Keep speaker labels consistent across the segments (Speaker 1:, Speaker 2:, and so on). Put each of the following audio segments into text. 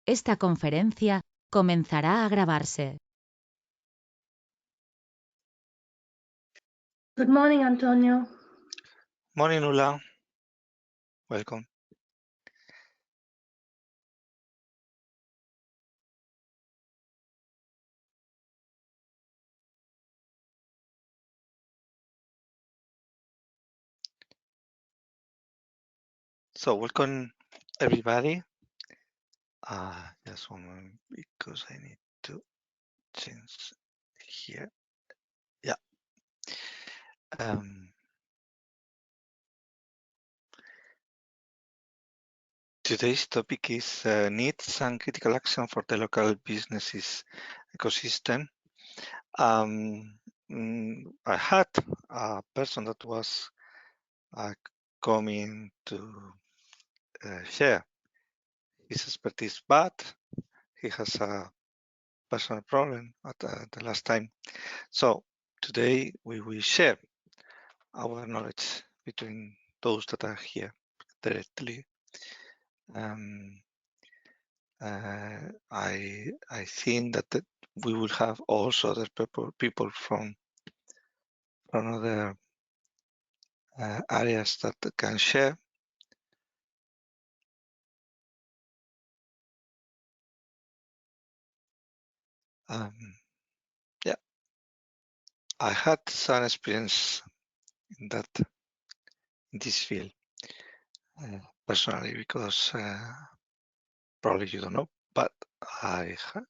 Speaker 1: Esta conferencia comenzará a grabarse.
Speaker 2: Good morning, Antonio.
Speaker 3: Morning, Ula. Welcome. So, welcome, everybody. Just one moment because I need to change here. Yeah. Today's topic is needs and critical action for the local businesses ecosystem. I had a person that was coming to share his expertise, but he has a personal problem at the last time. So today we will share our knowledge between those that are here directly. I think that we will have also other people from other areas that can share. Yeah, I had some experience in this field personally, because probably you don't know, but I had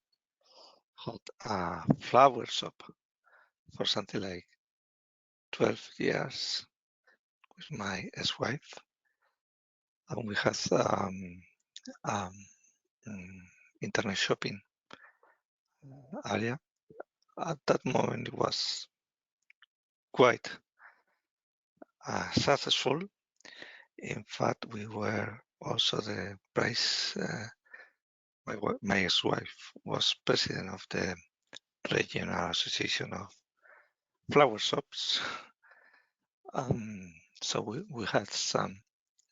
Speaker 3: a flower shop for something like 12 years with my ex-wife, and we had internet shopping area. At that moment, it was quite successful. In fact, we were also the price. My ex-wife was president of the regional association of flower shops. So we had some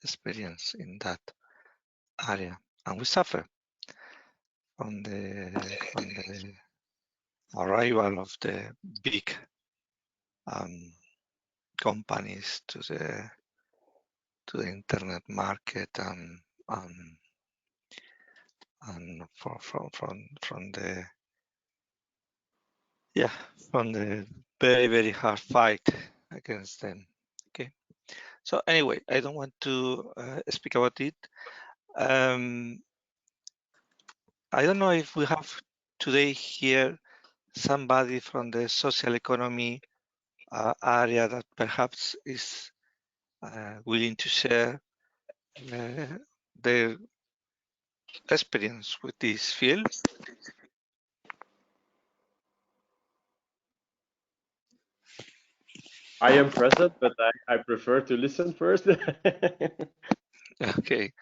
Speaker 3: experience in that area, and we suffer from the arrival of the big companies to the internet market, and from the very hard fight against them. Okay, so anyway, I don't want to speak about it. I don't know if we have today here somebody from the social economy area that perhaps is willing to share their experience with this field.
Speaker 4: I am present, but I prefer to listen first.
Speaker 3: Okay.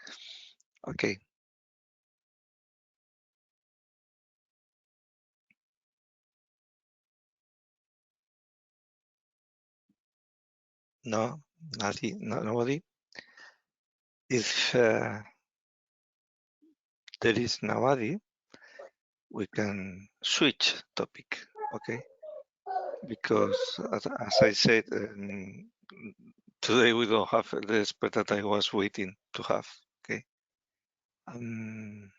Speaker 3: No, nobody. If there is nobody, we can switch topic, okay? Because as I said, today we don't have the expert that I was waiting to have, okay? And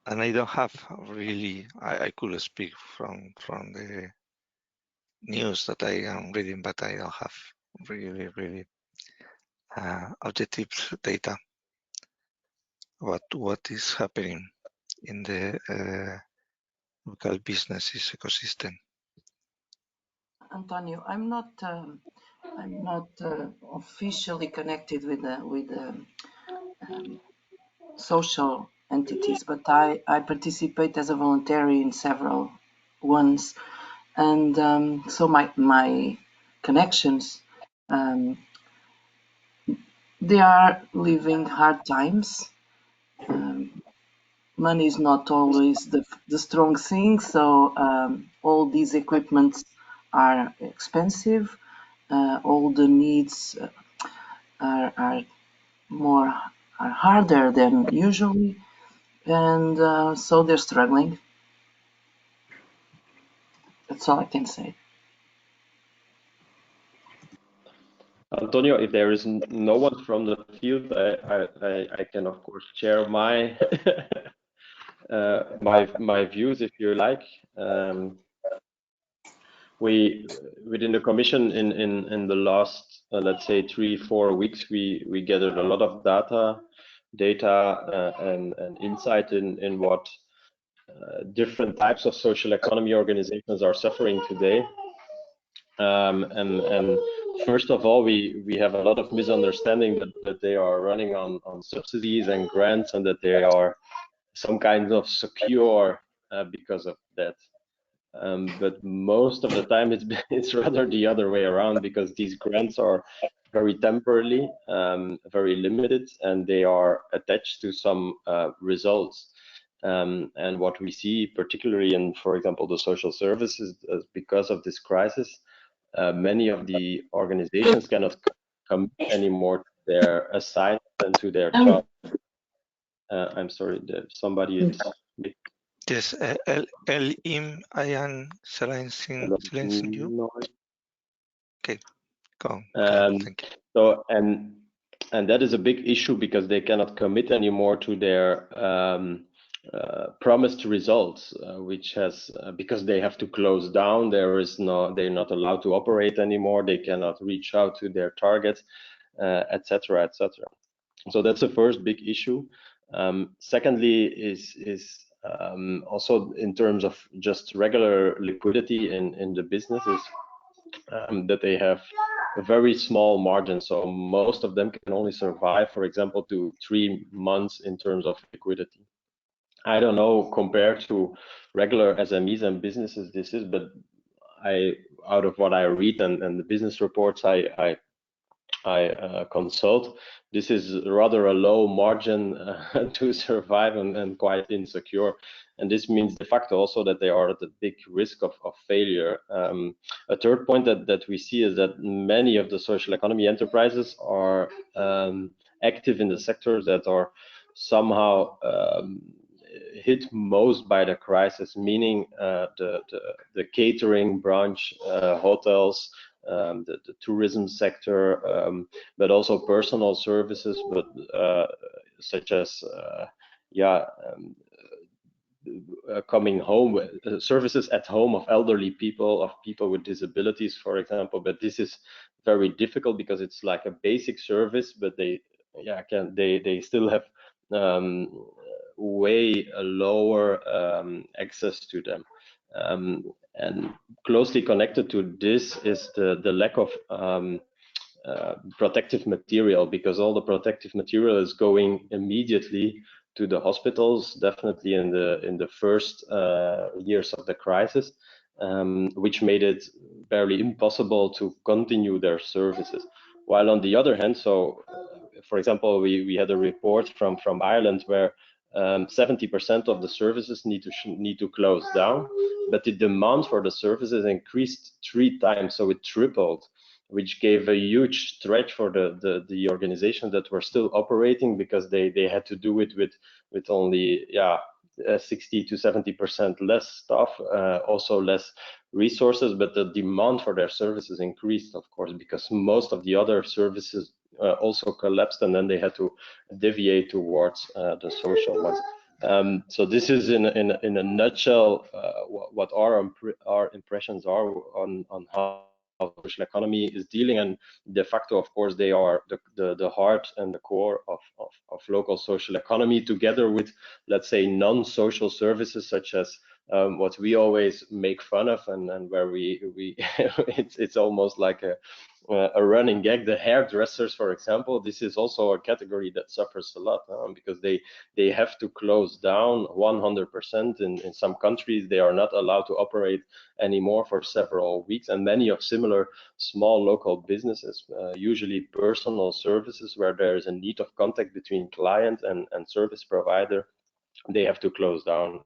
Speaker 3: I don't have really, I could speak from the news that I am reading, but I don't have really objective data about what is happening in the local businesses ecosystem.
Speaker 2: Antonio, I'm not officially connected with the social entities, but I participate as a volunteer in several ones, and so my connections, they are living hard times. Money is not always the strong thing, so all these equipments are expensive. All the needs are more harder than usually, and so they're struggling. That's all I can say.
Speaker 4: Antonio, if there is no one from the field, I can of course share my my views if you like. We within the commission in the last let's say 3-4 weeks we gathered a lot of data and insight in what different types of social economy organizations are suffering today. And first of all, we have a lot of misunderstanding that they are running on subsidies and grants, and that they are some kind of secure because of that. But most of the time, it's rather the other way around, because these grants are very temporarily, very limited, and they are attached to some results. And what we see, particularly in, for example, the social services, because of this crisis, many of the organizations cannot come anymore to their assignment and to their job. I'm sorry, somebody is.
Speaker 3: Yes, Elim, I am silencing you. Okay, go on. Thank you.
Speaker 4: So and that is a big issue, because they cannot commit anymore to their promised results, which has because they have to close down. They're not allowed to operate anymore. They cannot reach out to their targets, etc., etc. So that's the first big issue. Secondly is also in terms of just regular liquidity in the businesses, that they have a very small margin. So most of them can only survive, for example, to 3 months in terms of liquidity. I don't know compared to regular SMEs and businesses this is, but out of what I read and the business reports I consult, this is rather a low margin to survive and quite insecure. And this means de facto also that they are at a big risk of failure. A third point that we see is that many of the social economy enterprises are active in the sectors that are somehow hit most by the crisis, meaning the catering branch, hotels, the tourism sector, but also personal services, but such as coming home, services at home of elderly people, of people with disabilities, for example. But this is very difficult because it's like a basic service, but they still have way lower access to them. And closely connected to this is the lack of protective material, because all the protective material is going immediately to the hospitals, definitely in the first years of the crisis, which made it barely impossible to continue their services. While on the other hand, so for example, we had a report from Ireland where 70% of the services need to close down, but the demand for the services increased 3 times, so it tripled, which gave a huge stretch for the organizations that were still operating, because they had to do it with only 60 to 70% less staff, also less resources, but the demand for their services increased, of course, because most of the other services also collapsed, and then they had to deviate towards the social ones. So this is in a nutshell what our impressions are on how social economy is dealing, and de facto, of course, they are the heart and the core of local social economy, together with, let's say, non-social services such as what we always make fun of, and where we it's almost like a running gag. The hairdressers, for example, this is also a category that suffers a lot, because they have to close down 100%. In some countries, they are not allowed to operate anymore for several weeks, and many of similar small local businesses, usually personal services where there is a need of contact between client and service provider, they have to close down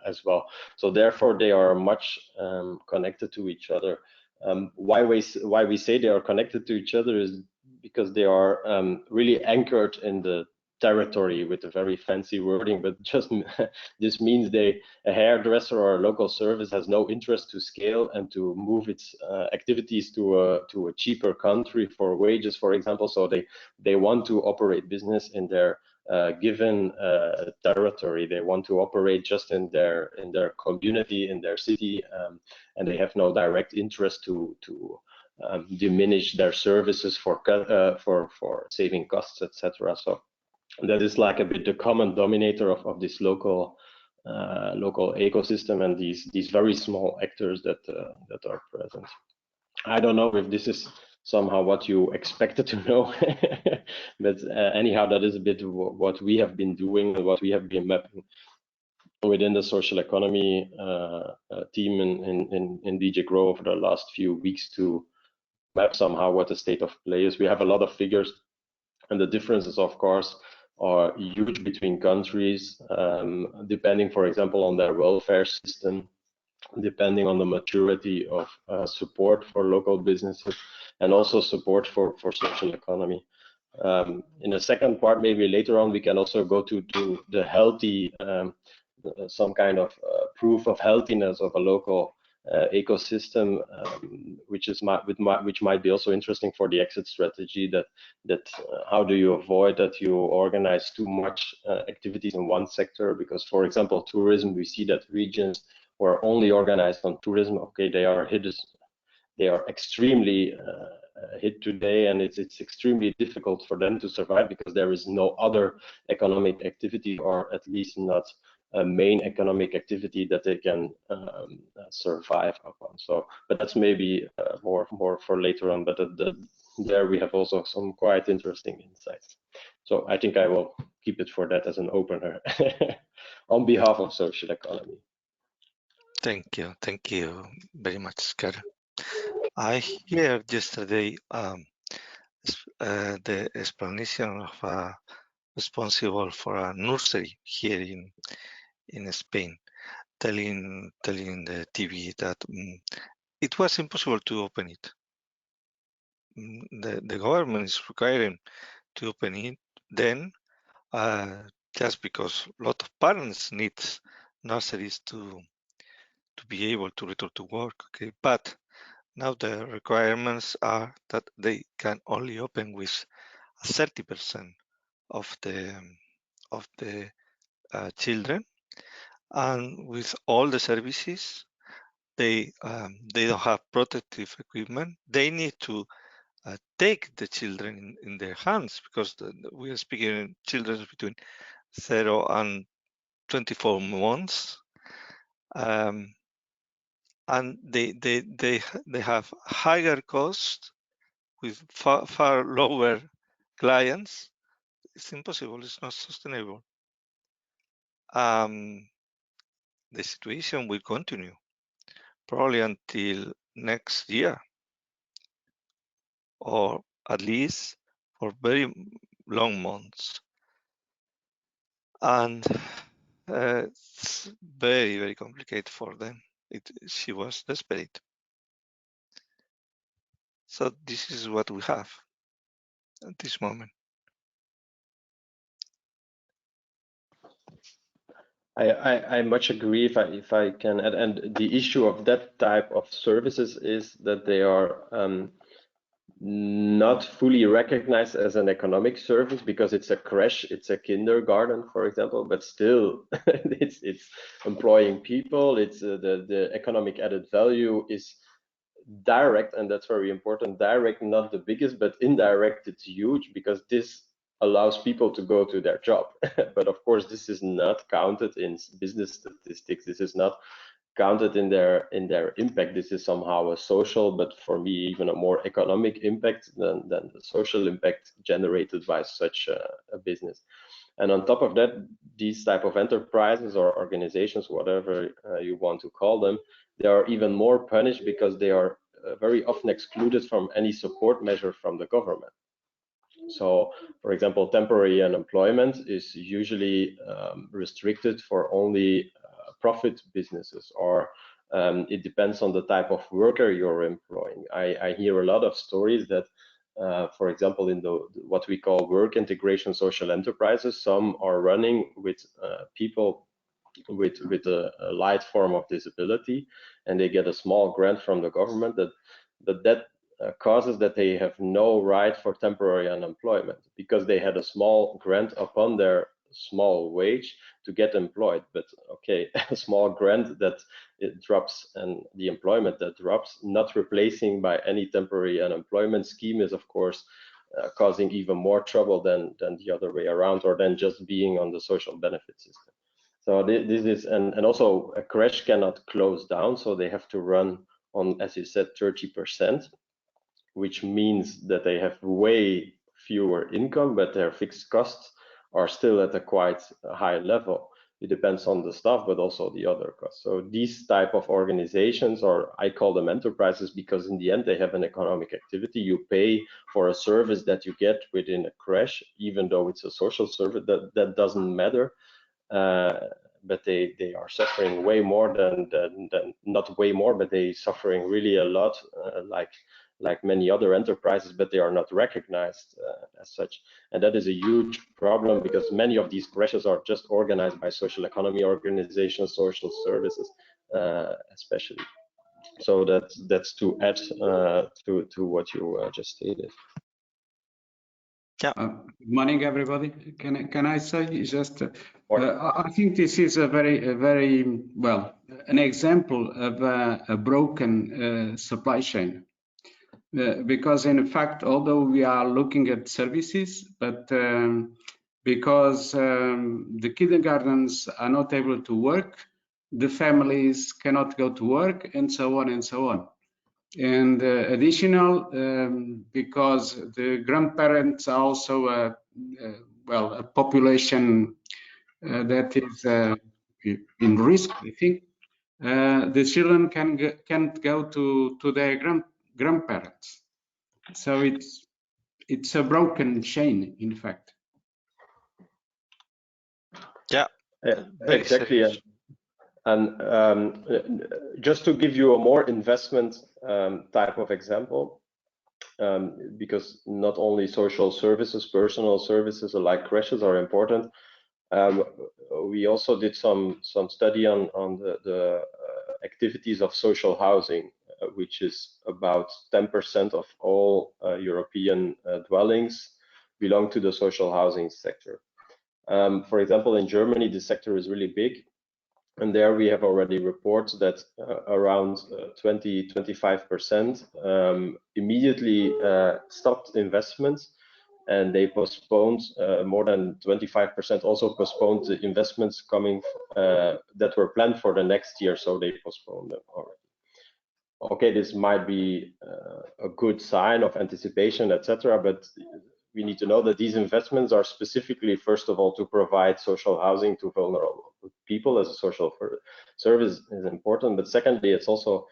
Speaker 4: as well. So therefore, they are much connected to each other. Why we say they are connected to each other is because they are really anchored in the territory with a very fancy wording, but just this means a hairdresser or a local service has no interest to scale and to move its activities to a cheaper country for wages, for example. So they want to operate business in their given territory. They want to operate just in their community, in their city, and they have no direct interest to diminish their services for saving costs, etc. So that is like a bit the common dominator of this local ecosystem and these very small actors that are present. I don't know if this is somehow what you expected to know, but anyhow, that is a bit what we have been doing and what we have been mapping within the social economy team in DJ Grow over the last few weeks to map somehow what the state of play is. We have a lot of figures, and the differences, of course, are huge between countries, depending, for example, on their welfare system, depending on the maturity of support for local businesses, and also support for social economy. In the second part, maybe later on, we can also go to the healthy, some kind of proof of healthiness of a local ecosystem, which might be also interesting for the exit strategy. That how do you avoid that you organize too much activities in one sector? Because, for example, tourism, we see that regions who are only organized on tourism, okay, they are extremely hit today, and it's extremely difficult for them to survive because there is no other economic activity, or at least not a main economic activity that they can survive upon. So, but that's maybe more for later on. But there we have also some quite interesting insights. So I think I will keep it for that as an opener on behalf of social economy.
Speaker 3: Thank you very much, Scott. I heard yesterday the explanation of responsible for a nursery here in Spain, telling the TV that it was impossible to open it. The government is requiring to open it then, just because a lot of parents need nurseries to be able to return to work. Okay, but now the requirements are that they can only open with 30% of the children, and with all the services, they don't have protective equipment. They need to take the children in their hands, because we are speaking children between 0 and 24 months. And they have higher cost with far lower clients. It's impossible. It's not sustainable. The situation will continue probably until next year, or at least for very long months. And it's very, very complicated for them. She was desperate. So this is what we have at this moment.
Speaker 4: I much agree, if I can add. And the issue of that type of services is that they are not fully recognized as an economic service, because it's a creche, it's a kindergarten, for example, but still it's employing people. It's the economic added value is direct, and that's very important. Direct, not the biggest, but indirect, it's huge, because this allows people to go to their job. But of course, this is not counted in business statistics. This is not counted in their impact. This is somehow a social, but for me, even a more economic impact than the social impact generated by such a business. And on top of that, these type of enterprises or organizations, whatever you want to call them, they are even more punished because they are very often excluded from any support measure from the government. So, for example, temporary unemployment is usually restricted for only profit businesses, or it depends on the type of worker you're employing. I hear a lot of stories that For example, in what we call work integration social enterprises, some are running with people with a light form of disability, and they get a small grant from the government that causes that they have no right for temporary unemployment because they had a small grant upon their small wage to get employed. But okay, a small grant that it drops and the employment that drops, not replacing by any temporary unemployment scheme, is of course causing even more trouble than the other way around, or than just being on the social benefit system. So this is, and also a crash cannot close down, so they have to run on, as you said, 30%, which means that they have way fewer income, but their fixed costs are still at a quite high level. It depends on the staff, but also the other costs. So these type of organizations, or I call them enterprises, because in the end they have an economic activity. You pay for a service that you get within a crash, even though it's a social service, that doesn't matter. But they are suffering way more than not way more, but they suffering really a lot, like many other enterprises, but they are not recognized as such. And that is a huge problem because many of these crashes are just organized by social economy organizations, social services, especially. So that's to add to what you just stated.
Speaker 5: Yeah. Good morning, everybody. Can I say just? I think this is a very well an example of a broken supply chain, because in fact, although we are looking at services, but because the kindergartens are not able to work, the families cannot go to work, and so on and so on. And additional, because the grandparents are also a population that is in risk, I think. The children can't go to their grandparents. So it's a broken chain, in fact.
Speaker 3: Yeah,
Speaker 4: exactly. And just to give you a more investment type of example, because not only social services, personal services like crashes are important. We also did some study on the activities of social housing, which is about 10% of all European dwellings belong to the social housing sector. For example, in Germany, this sector is really big. And there we have already reports that around 20-25% immediately stopped investments, and they postponed more than 25% also postponed the investments coming that were planned for the next year, so they postponed them already. Okay, this might be a good sign of anticipation, etc., but we need to know that these investments are specifically, first of all, to provide social housing to vulnerable people as a social service is important. But secondly, it's also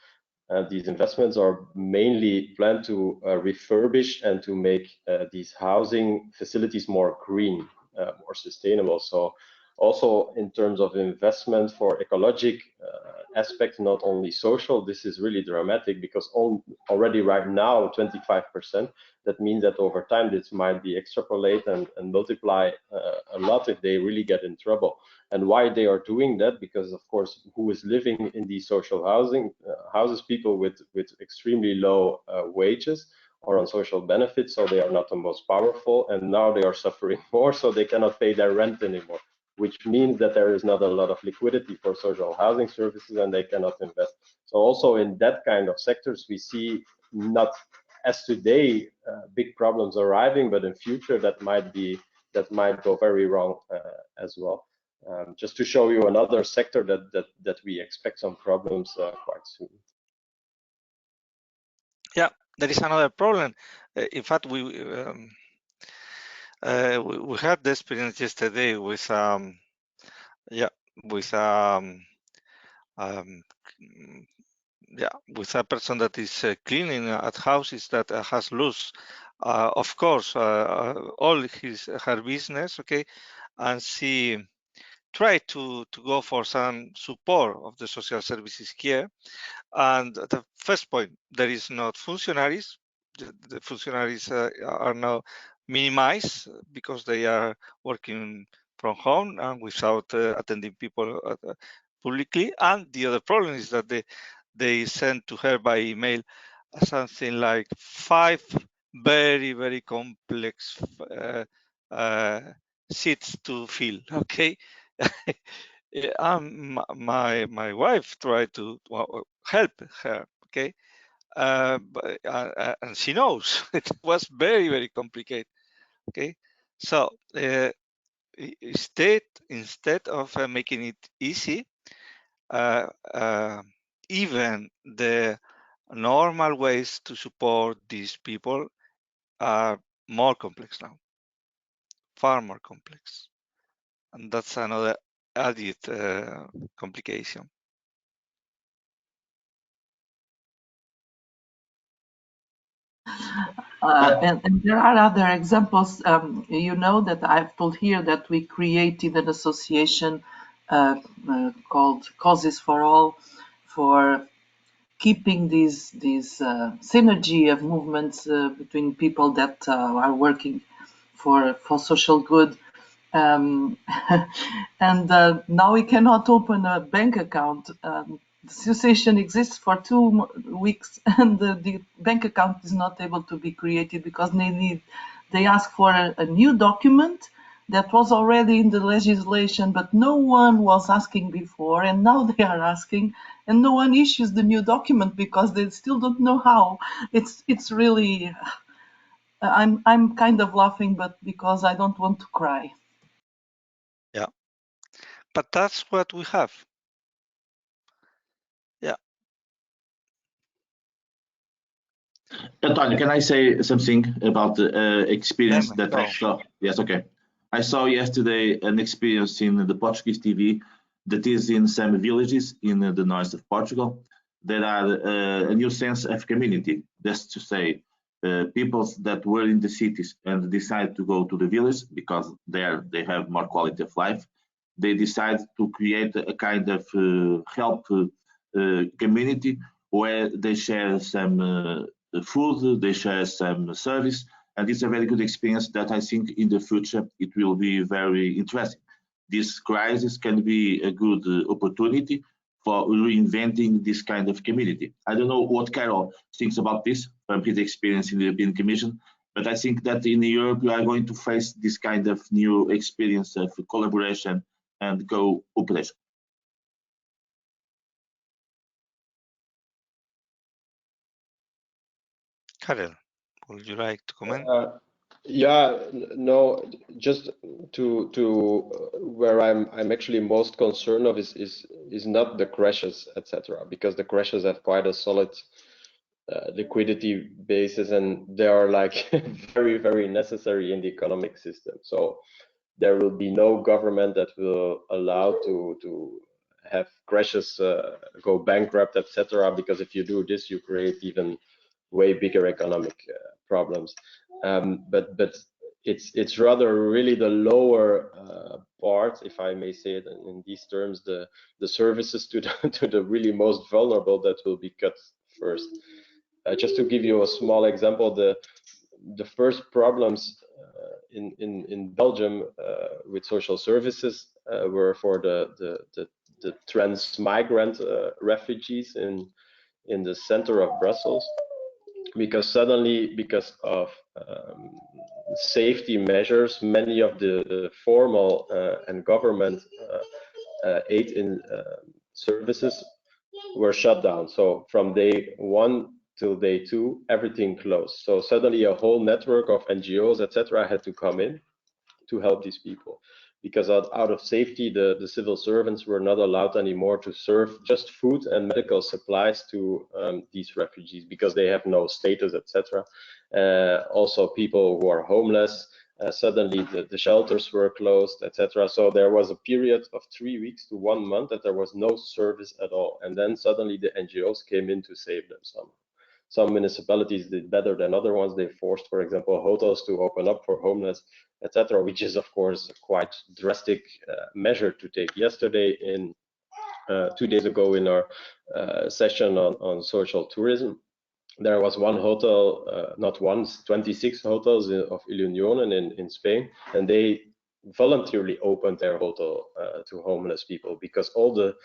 Speaker 4: these investments are mainly planned to refurbish and to make these housing facilities more green, more sustainable. So also in terms of investment for ecologic aspects, not only social, this is really dramatic because already right now 25%. That means that over time this might be extrapolate and multiply a lot if they really get in trouble. And why they are doing that? Because of course, who is living in these social housing houses? People with extremely low wages or on social benefits, so they are not the most powerful, and now they are suffering more, so they cannot pay their rent anymore, which means that there is not a lot of liquidity for social housing services and they cannot invest. So also in that kind of sectors, we see not as today big problems arriving, but in future that might go very wrong as well. Just to show you another sector that we expect some problems quite soon.
Speaker 3: Yeah, there is another problem. In fact, we had the experience yesterday with with a person that is cleaning at houses that has lost, of course, all her business, okay, and she tried to go for some support of the social services here. And the first point, there is not functionaries the functionaries are now minimized because they are working from home and without attending people publicly. And the other problem is that they send to her by email something like 5 very, very complex sheets to fill. Okay. My wife tried to help her. Okay. And she knows it was very, very complicated. Okay. So instead of making it easy, even the normal ways to support these people are more complex now, far more complex. And that's another added complication.
Speaker 2: And there are other examples. You know that I've told here that we created an association called Causes for All for keeping this synergy of movements between people that are working for social good. And now we cannot open a bank account. The association exists for 2 weeks, and the bank account is not able to be created because they ask for a new document that was already in the legislation, but no one was asking before, and now they are asking, and no one issues the new document because they still don't know how. It's really. I'm kind of laughing, but because I don't want to cry.
Speaker 3: Yeah, but that's what we have. Yeah.
Speaker 6: Antonio, can I say something about the experience that I saw? Yes, okay. I saw yesterday an experience in the Portuguese TV that is in some villages in the north of Portugal. There are a new sense of community. That's to say, people that were in the cities and decide to go to the village because there they have more quality of life. They decide to create a kind of help community where they share some food, they share some service, and it's a very good experience that I think in the future it will be very interesting. This crisis can be a good opportunity for reinventing this kind of community. I don't know what Carol thinks about this from his experience in the European Commission, but I think that in Europe we are going to face this kind of new experience of collaboration and cooperation.
Speaker 3: Karel, would you like to comment?
Speaker 4: Yeah, no, just to where I'm actually most concerned of is not the crashes, etc., because the crashes have quite a solid liquidity basis and they are like very, very necessary in the economic system. So there will be no government that will allow to have crashes go bankrupt, etc., because if you do this, you create even way bigger economic problems. But it's rather really the lower part, if I may say it in these terms, the services to the really most vulnerable that will be cut first. Just to give you a small example, the first problems in Belgium with social services were for the trans-migrant refugees in the center of Brussels, because suddenly, because of safety measures, many of the formal and government aid in services were shut down. So from day 1 till day 2, everything closed. So suddenly a whole network of NGOs, etc., had to come in to help these people, because out of safety, the civil servants were not allowed anymore to serve just food and medical supplies to these refugees because they have no status, etc. Also, people who are homeless, suddenly the shelters were closed, etc. So there was a period of 3 weeks to 1 month that there was no service at all, and then suddenly the NGOs came in to save them somehow. Some municipalities did better than other ones. They forced, for example, hotels to open up for homeless, etc., which is, of course, a quite drastic measure to take. Yesterday, 2 days ago, in our session on social tourism, there was one hotel, not once, 26 hotels of Ilunion in Spain, and they voluntarily opened their hotel to homeless people, because all the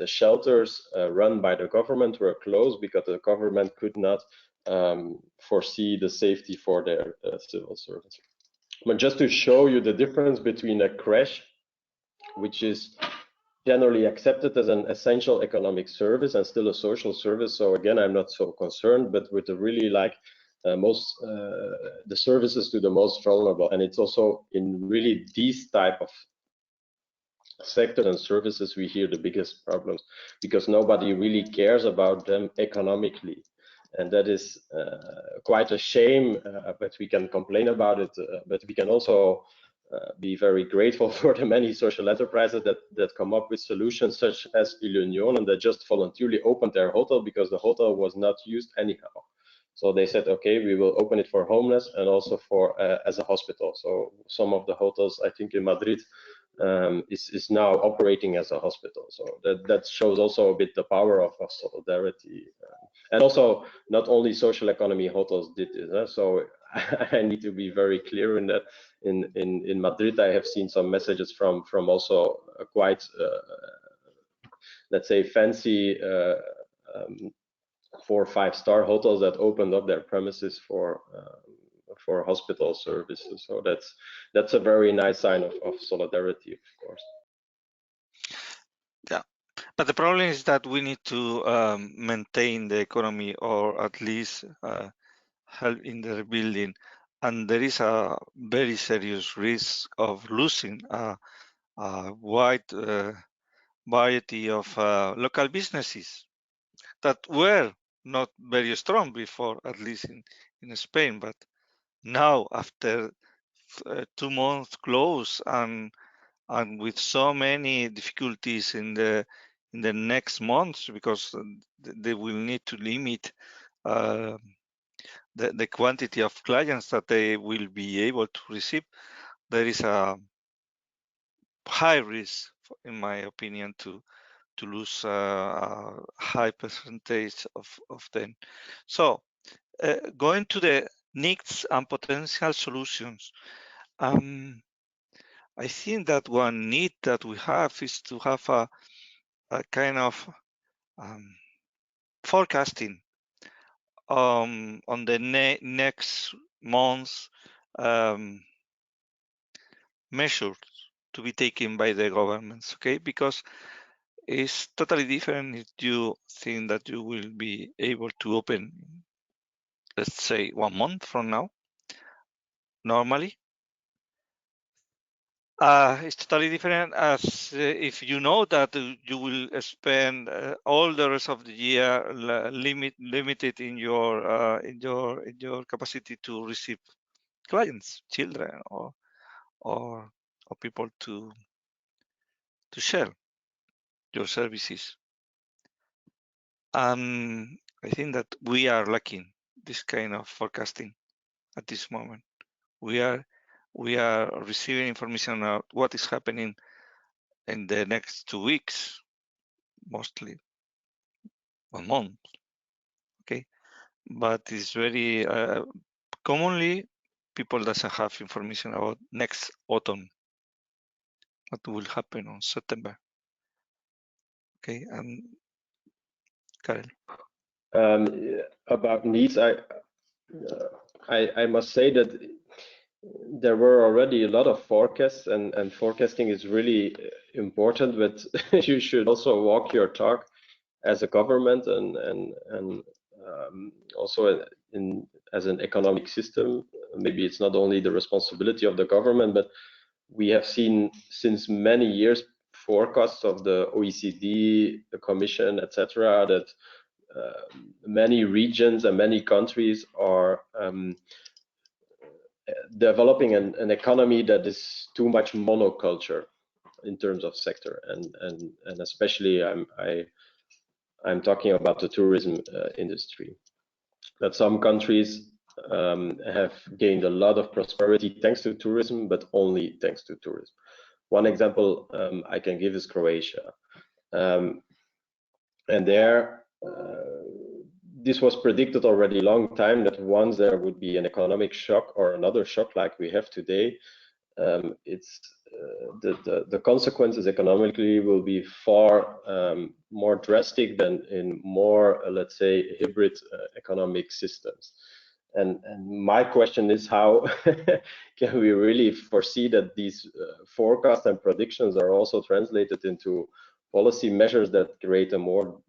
Speaker 4: shelters run by the government were closed because the government could not foresee the safety for their civil servants. But just to show you the difference between a crash, which is generally accepted as an essential economic service and still a social service. So again, I'm not so concerned, but with the really like the services to the most vulnerable. And it's also in really these type of sectors and services we hear the biggest problems, because nobody really cares about them economically. And that is quite a shame, but we can complain about it, but we can also be very grateful for the many social enterprises that come up with solutions such as Ilunion, and that just voluntarily opened their hotel because the hotel was not used anyhow. So they said, okay, we will open it for homeless and also for as a hospital. So some of the hotels, I think in Madrid, is now operating as a hospital. So that shows also a bit the power of solidarity. And also, not only social economy hotels did this. So I need to be very clear in that. In Madrid, I have seen some messages from also quite, let's say, fancy 4- or 5-star hotels that opened up their premises for hospital services. So that's a very nice sign of solidarity, of course.
Speaker 3: Yeah, but the problem is that we need to maintain the economy, or at least help in the rebuilding, and there is a very serious risk of losing a wide variety of local businesses that were not very strong before, at least in Spain, but now after 2 months close and with so many difficulties in the next months, because they will need to limit the quantity of clients that they will be able to receive, there is a high risk, in my opinion, to lose a high percentage of them. So going to the needs and potential solutions, I think that one need that we have is to have a kind of forecasting on the next months measures to be taken by the governments, okay? Because it's totally different if you think that you will be able to open, let's say, 1 month from now, normally. It's totally different as if you know that you will spend all the rest of the year limited in your capacity to receive clients, children, or people to share your services. I think that we are lacking this kind of forecasting at this moment. We are receiving information about what is happening in the next 2 weeks, mostly 1 month. Okay, but it's very commonly people doesn't have information about next autumn, what will happen on September. Okay, Karel.
Speaker 4: About needs, I must say that there were already a lot of forecasts, and forecasting is really important, but you should also walk your talk as a government and also as an economic system. Maybe it's not only the responsibility of the government, but we have seen since many years forecasts of the OECD, the Commission, etc., that many regions and many countries are developing an economy that is too much monoculture in terms of sector, and especially I'm talking about the tourism industry. That some countries have gained a lot of prosperity thanks to tourism, but only thanks to tourism. One example I can give is Croatia, and there this was predicted already a long time, that once there would be an economic shock or another shock like we have today, the consequences economically will be far more drastic than in more, let's say, hybrid economic systems. And my question is, how can we really foresee that these forecasts and predictions are also translated into policy measures that create a more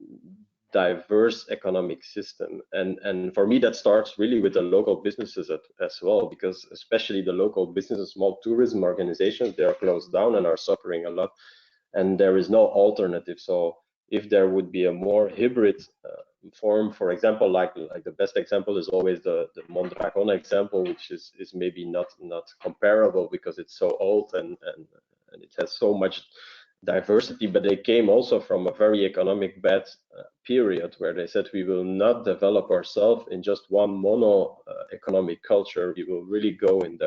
Speaker 4: diverse economic system? And for me, that starts really with the local businesses as well, because especially the local businesses, small tourism organizations, they are closed down and are suffering a lot, and there is no alternative. So if there would be a more hybrid form, for example, like the best example is always the Mondragon example, which is maybe not comparable because it's so old and it has so much diversity, but they came also from a very economic bad period where they said, we will not develop ourselves in just one mono economic culture. We will really go in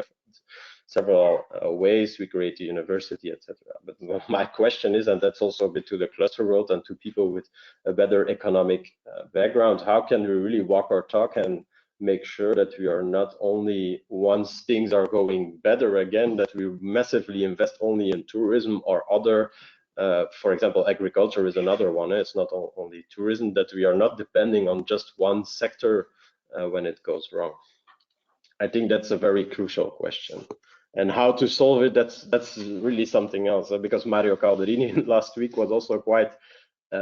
Speaker 4: several ways. We create a university, etc. But my question is, and that's also a bit to the cluster world and to people with a better economic background, how can we really walk our talk and make sure that we are not only, once things are going better again, that we massively invest only in tourism or other, for example, agriculture is another one. It's not only tourism, that we are not depending on just one sector when it goes wrong. I think that's a very crucial question. And how to solve it, that's really something else, because Mario Calderini last week was also quite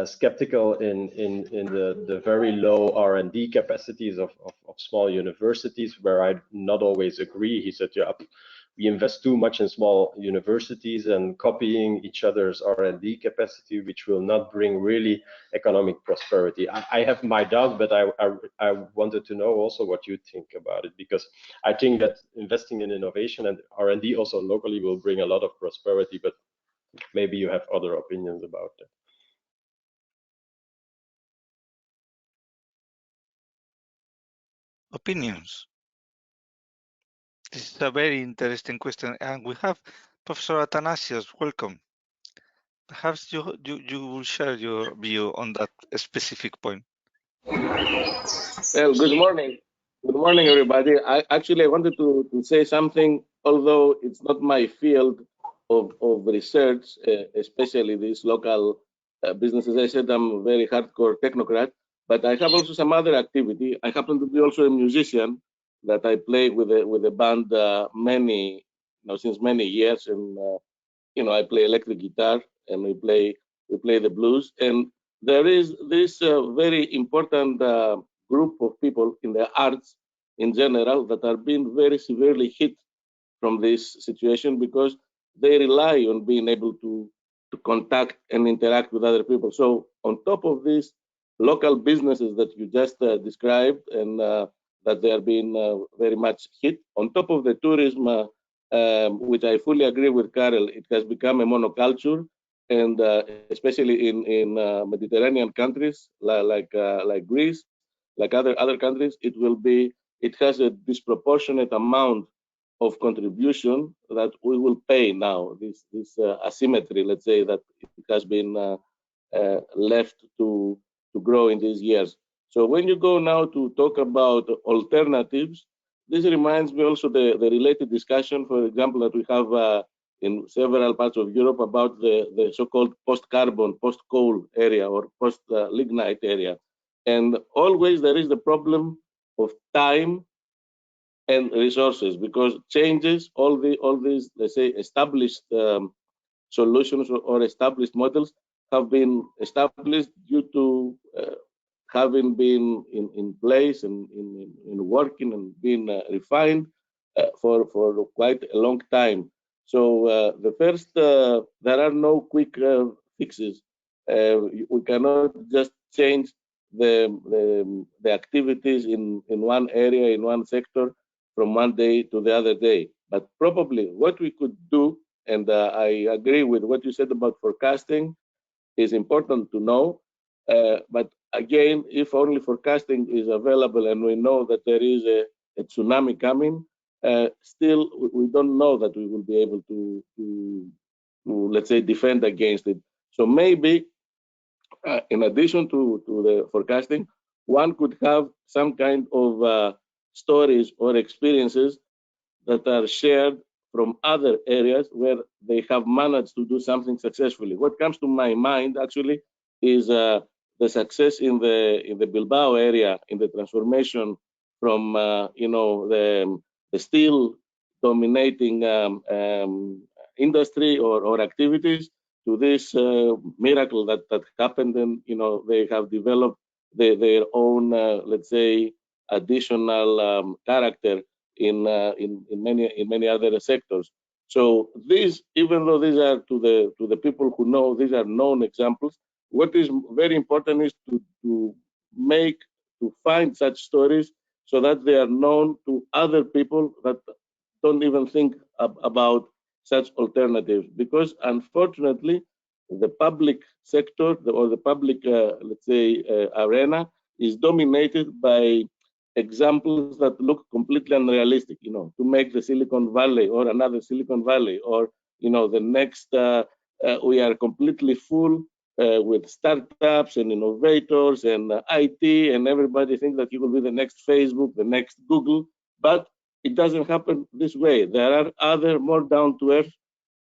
Speaker 4: skeptical in the very low R&D capacities of small universities, where I not always agree. He said, yeah, we invest too much in small universities and copying each other's R&D capacity, which will not bring really economic prosperity. I have my doubts, but I wanted to know also what you think about it, because I think that investing in innovation and R&D also locally will bring a lot of prosperity, but maybe you have other opinions about that.
Speaker 3: Opinions. This is a very interesting question, and we have Professor Athanasios. Welcome. Perhaps you will share your view on that specific point.
Speaker 7: Well, good morning. Good morning, everybody. I wanted to say something, although it's not my field of research, especially these local businesses. I said I'm a very hardcore technocrat, but I have also some other activity. I happen to be also a musician, that I play with a band since many years, and I play electric guitar and we play the blues. And there is this very important group of people in the arts in general that are being very severely hit from this situation, because they rely on being able to contact and interact with other people. So on top of these local businesses that you just described, and that they are being very much hit, on top of the tourism, which I fully agree with Karel, it has become a monoculture, and especially in Mediterranean countries like Greece, like other countries, it has a disproportionate amount of contribution that we will pay now. This asymmetry, let's say, that it has been left to grow in these years. So when you go now to talk about alternatives, this reminds me also the related discussion, for example, that we have in several parts of Europe about the so-called post-carbon, post-coal area, or post-lignite area. And always there is the problem of time and resources, because changes, all these, let's say, established solutions or established models have been established due to having been in place and in working and being refined for quite a long time. So the first, there are no quick fixes. We cannot just change the activities in one area, in one sector, from one day to the other day. But probably what we could do, and I agree with what you said about forecasting, is important to know. But again, if only forecasting is available and we know that there is a tsunami coming, still we don't know that we will be able to let's say, defend against it. So maybe in addition to the forecasting, one could have some kind of stories or experiences that are shared from other areas where they have managed to do something successfully. What comes to my mind actually is the success in the Bilbao area in the transformation from the steel dominating industry or activities to this miracle that happened, and they have developed their own let's say additional character in many other sectors. So these, even though these are to the people who know, these are known examples. What is very important is to find such stories so that they are known to other people that don't even think about such alternatives. Because unfortunately, the public sector or the public, let's say, arena is dominated by examples that look completely unrealistic, to make the Silicon Valley or another Silicon Valley, or, the next, we are completely full with startups and innovators and IT, and everybody thinks that you will be the next Facebook, the next Google, but it doesn't happen this way. There are other more down-to-earth,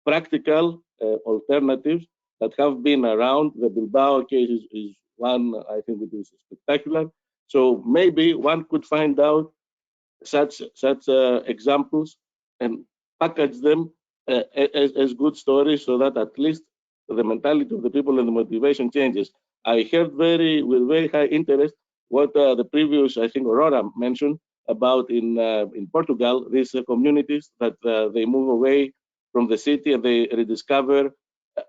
Speaker 7: practical alternatives that have been around. The Bilbao case is one, I think it is spectacular. So maybe one could find out such examples and package them as good stories, so that at least the mentality of the people and the motivation changes. I heard with very high interest what the previous, I think, Aurora mentioned about in Portugal, these communities that they move away from the city and they rediscover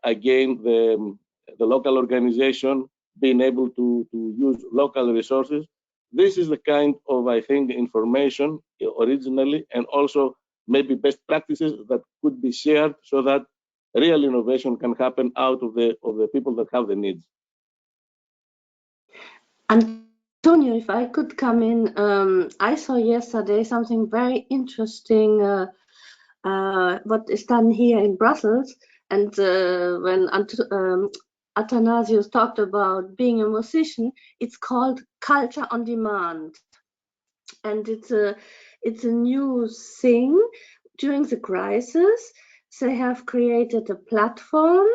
Speaker 7: again the local organization, being able to use local resources. This is the kind of, I think, information originally, and also maybe best practices that could be shared so that real innovation can happen out of the people that have the needs.
Speaker 8: Antonio, if I could come in, I saw yesterday something very interesting, what is done here in Brussels. And when Athanasius talked about being a musician, it's called Culture on Demand. And it's a new thing. During the crisis, they have created a platform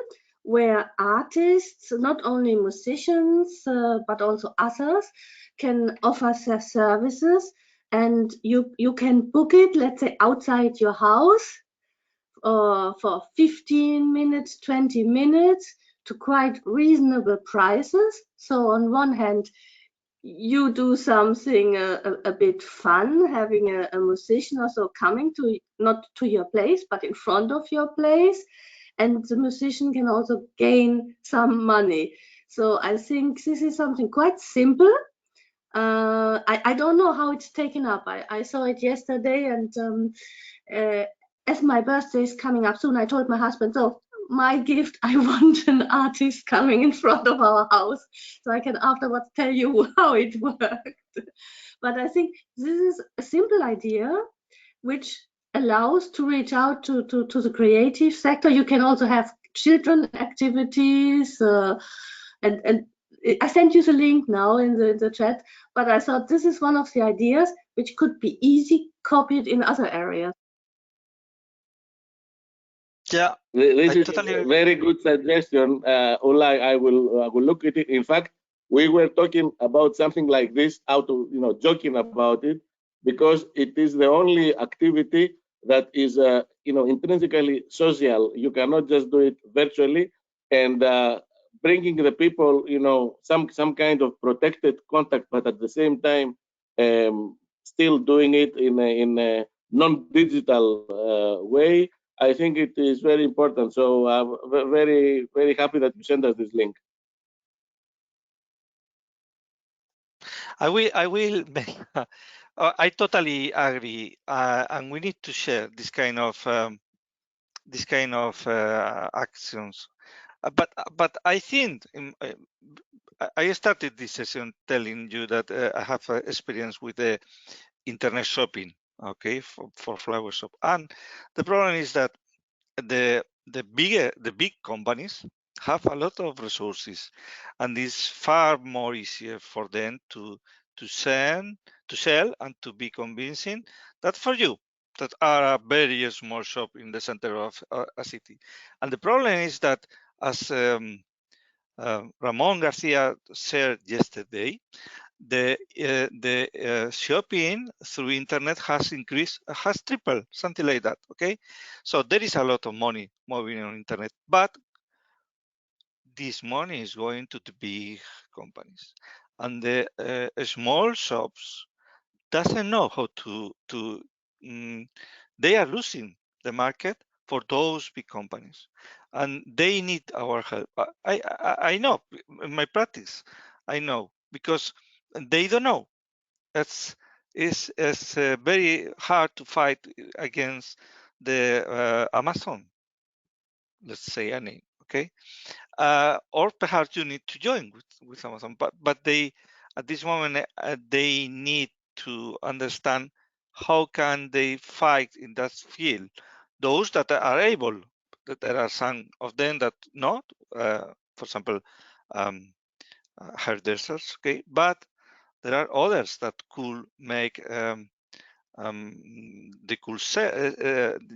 Speaker 8: where artists, not only musicians, but also others, can offer their services, and you can book it, let's say, outside your house for 15 minutes, 20 minutes to quite reasonable prices. So on one hand, you do something a bit fun, having a musician also coming to, not to your place, but in front of your place. And the musician can also gain some money. So I think this is something quite simple. I don't know how it's taken up. I saw it yesterday, and as my birthday is coming up soon, I told my husband, so my gift, I want an artist coming in front of our house, so I can afterwards tell you how it worked. But I think this is a simple idea which allows to reach out to the creative sector. You can also have children activities, and I sent you the link now in the chat, but I thought this is one of the ideas which could be easy copied in other areas.
Speaker 7: Yeah, this is a very good suggestion, Ola. I will look at it. In fact, we were talking about something like this, joking about it, because it is the only activity that is, intrinsically social. You cannot just do it virtually, and bringing the people, some kind of protected contact, but at the same time, still doing it in a non-digital way. I think it is very important. So I'm very, very happy that you sent us this link.
Speaker 3: I will. I totally agree, and we need to share this kind of actions. But I think I started this session telling you that I have experience with the internet shopping, okay, for flower shop, and the problem is that the big companies have a lot of resources, and it's far more easier for them to sell and to be convincing that for you that are a very small shop in the center of a city. And the problem is that, as Ramon Garcia shared yesterday, the shopping through internet has increased, has tripled, something like that. Okay, so there is a lot of money moving on internet, but this money is going to the big companies, and the small shops doesn't know how to they are losing the market for those big companies, and they need our help. I know in my practice, I know, because they don't know. It's very hard to fight against the Amazon, let's say a name, okay? Or perhaps you need to join with Amazon, but they, at this moment, they need to understand how can they fight in that field. Those that are able, that there are some of them that not, for example, hairdressers, okay, but there are others that could make they could sell,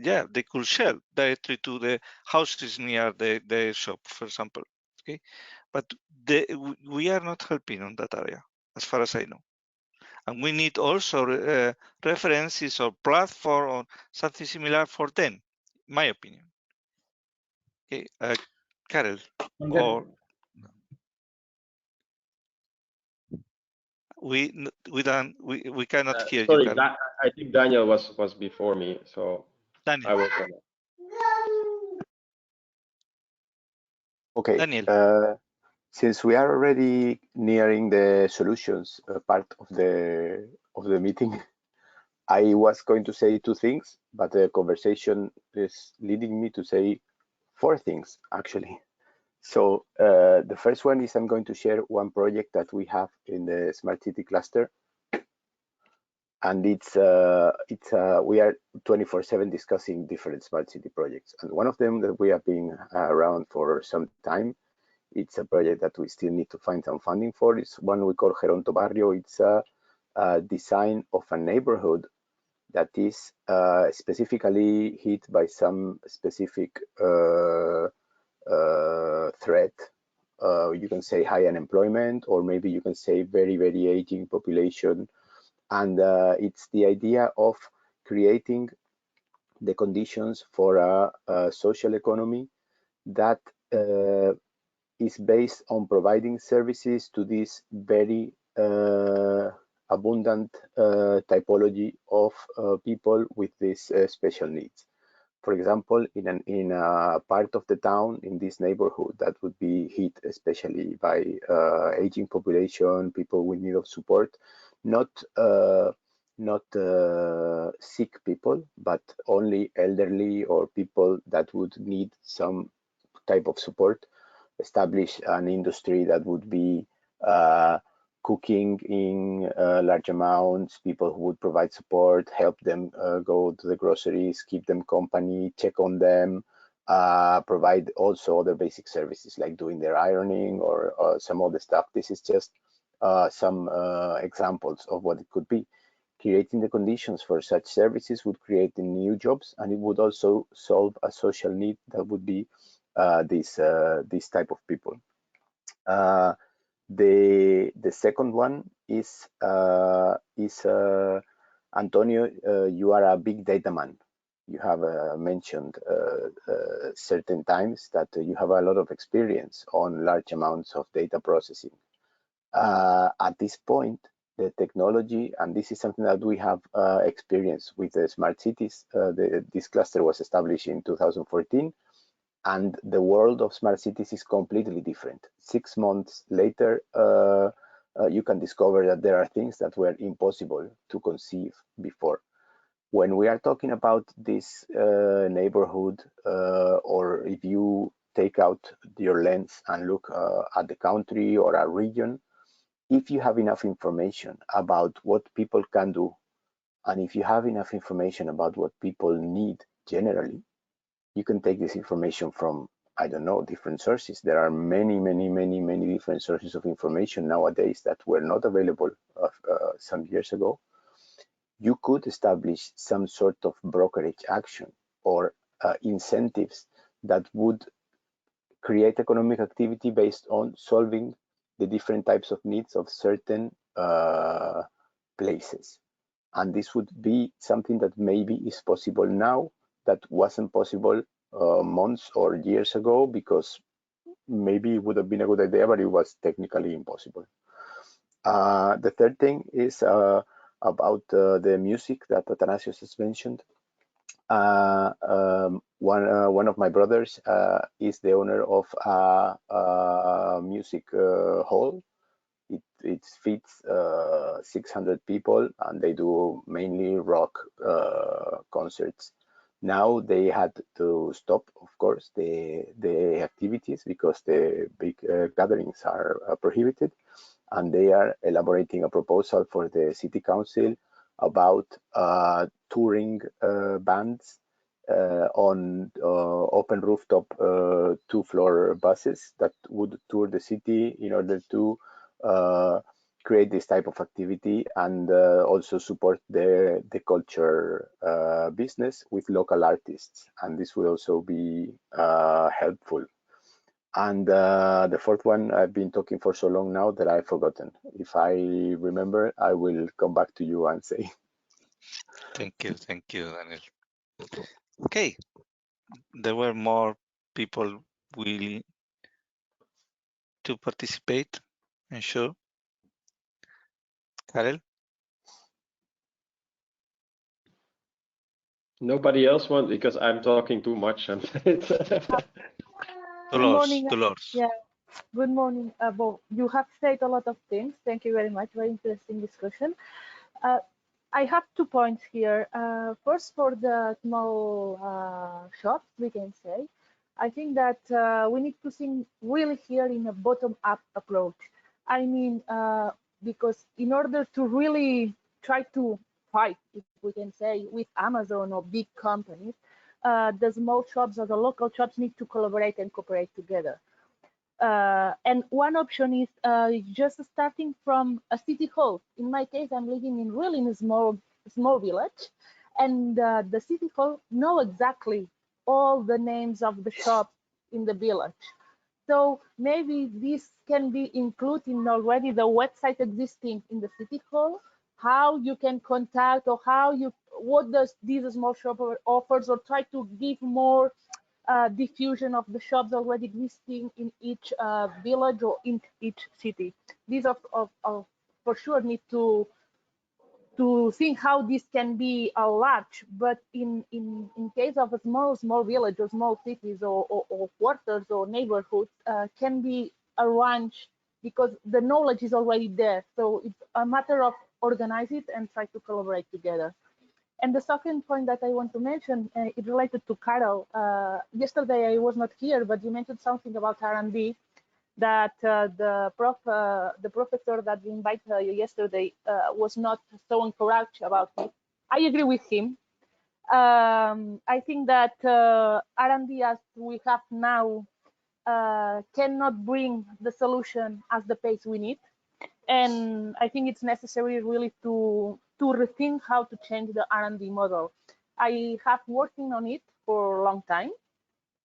Speaker 3: yeah, they could sell directly to the houses near the shop, for example. Okay, but we are not helping on that area, as far as I know, and we need also references or platform or something similar for them, in my opinion. Okay, Karel, or we cannot hear
Speaker 4: sorry,
Speaker 3: you, Karel.
Speaker 4: I think Daniel was before me, so
Speaker 3: Daniel.
Speaker 4: I will.
Speaker 9: Okay.
Speaker 3: Daniel.
Speaker 9: Since we are already nearing the solutions part of the meeting, I was going to say 2 things, but the conversation is leading me to say 4 things actually. So the first one is I'm going to share one project that we have in the Smart City cluster, and we are 24/7 discussing different smart city projects, and one of them that we have been around for some time. It's a project that we still need to find some funding for. It's one we call Geronto Barrio. It's a design of a neighborhood that is specifically hit by some specific threat. You can say high unemployment, or maybe you can say very, very aging population. And it's the idea of creating the conditions for a social economy that is based on providing services to this very abundant typology of people with these special needs. For example, in a part of the town, in this neighborhood that would be hit especially by aging population, people with need of support, not sick people, but only elderly or people that would need some type of support. Establish an industry that would be cooking in large amounts, people who would provide support, help them go to the groceries, keep them company, check on them, provide also other basic services like doing their ironing or some other stuff. This is just some examples of what it could be. Creating the conditions for such services would create new jobs, and it would also solve a social need that would be this type of people. The second one is Antonio. You are a big data man. You have mentioned certain times that you have a lot of experience on large amounts of data processing. At this point, the technology, and this is something that we have experienced with the smart cities. This cluster was established in 2014. And the world of smart cities is completely different. 6 months later, you can discover that there are things that were impossible to conceive before. When we are talking about this neighborhood, or if you take out your lens and look at the country or a region, if you have enough information about what people can do, and if you have enough information about what people need generally, you can take this information from I don't know, different sources. There are many different sources of information nowadays that were not available some years ago. You could establish some sort of brokerage action or incentives that would create economic activity based on solving the different types of needs of certain places. And this would be something that maybe is possible now that wasn't possible months or years ago, because maybe it would have been a good idea, but it was technically impossible. The third thing is about the music that Athanasios has mentioned. One of my brothers is the owner of a music hall. It fits 600 people, and they do mainly rock concerts. Now they had to stop, of course, the activities because the big gatherings are prohibited, and they are elaborating a proposal for the city council about touring bands on open rooftop 2-floor buses that would tour the city in order to create this type of activity and also support the culture business with local artists. And this will also be helpful. And the fourth one, I've been talking for so long now that I've forgotten. If I remember, I will come back to you and say.
Speaker 3: Thank you, Daniel. Okay, there were more people willing to participate, I'm sure. Karel?
Speaker 4: Nobody else wants, because I'm talking too much.
Speaker 3: Dolores.
Speaker 10: Yeah, good morning. Well, you have said a lot of things. Thank you very much. Very interesting discussion. I have 2 points here. First, for the small shops, we can say, I think that we need to think really here in a bottom-up approach. I mean, because in order to really try to fight, if we can say, with Amazon or big companies, the small shops or the local shops need to collaborate and cooperate together. And one option is just starting from a city hall. In my case, I'm living in a small village, and the city hall know exactly all the names of the shops in the village. So maybe this can be included in already the website existing in the city hall, how you can contact or what does this small shop offers, or try to give more diffusion of the shops already existing in each village or in each city. These for sure need to think how this can be a large, but in case of a small village or small cities or quarters or neighborhoods can be arranged because the knowledge is already there. So it's a matter of organize it and try to collaborate together. And the second point that I want to mention is related to Carol. Yesterday I was not here, but you mentioned something about R&D, that the professor that we invited yesterday was not so encouraged about it. I agree with him. I think that R&D as we have now cannot bring the solution at the pace we need. And I think it's necessary really to rethink how to change the R&D model. I have working on it for a long time,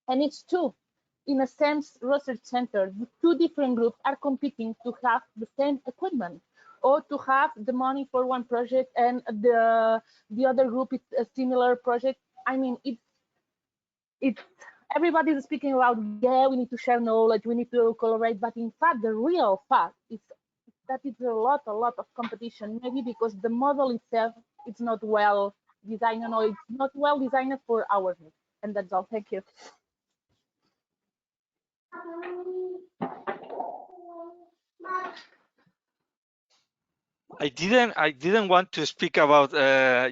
Speaker 10: and it's true. In a SEMS research center, the 2 different groups are competing to have the same equipment or to have the money for one project, and the other group is a similar project. I mean, it's everybody is speaking about, yeah, we need to share knowledge, we need to collaborate, but in fact, the real fact is that it's a lot of competition, maybe because the model itself is not well designed, or it's not well designed for our needs. And that's all. Thank you.
Speaker 3: I didn't want to speak about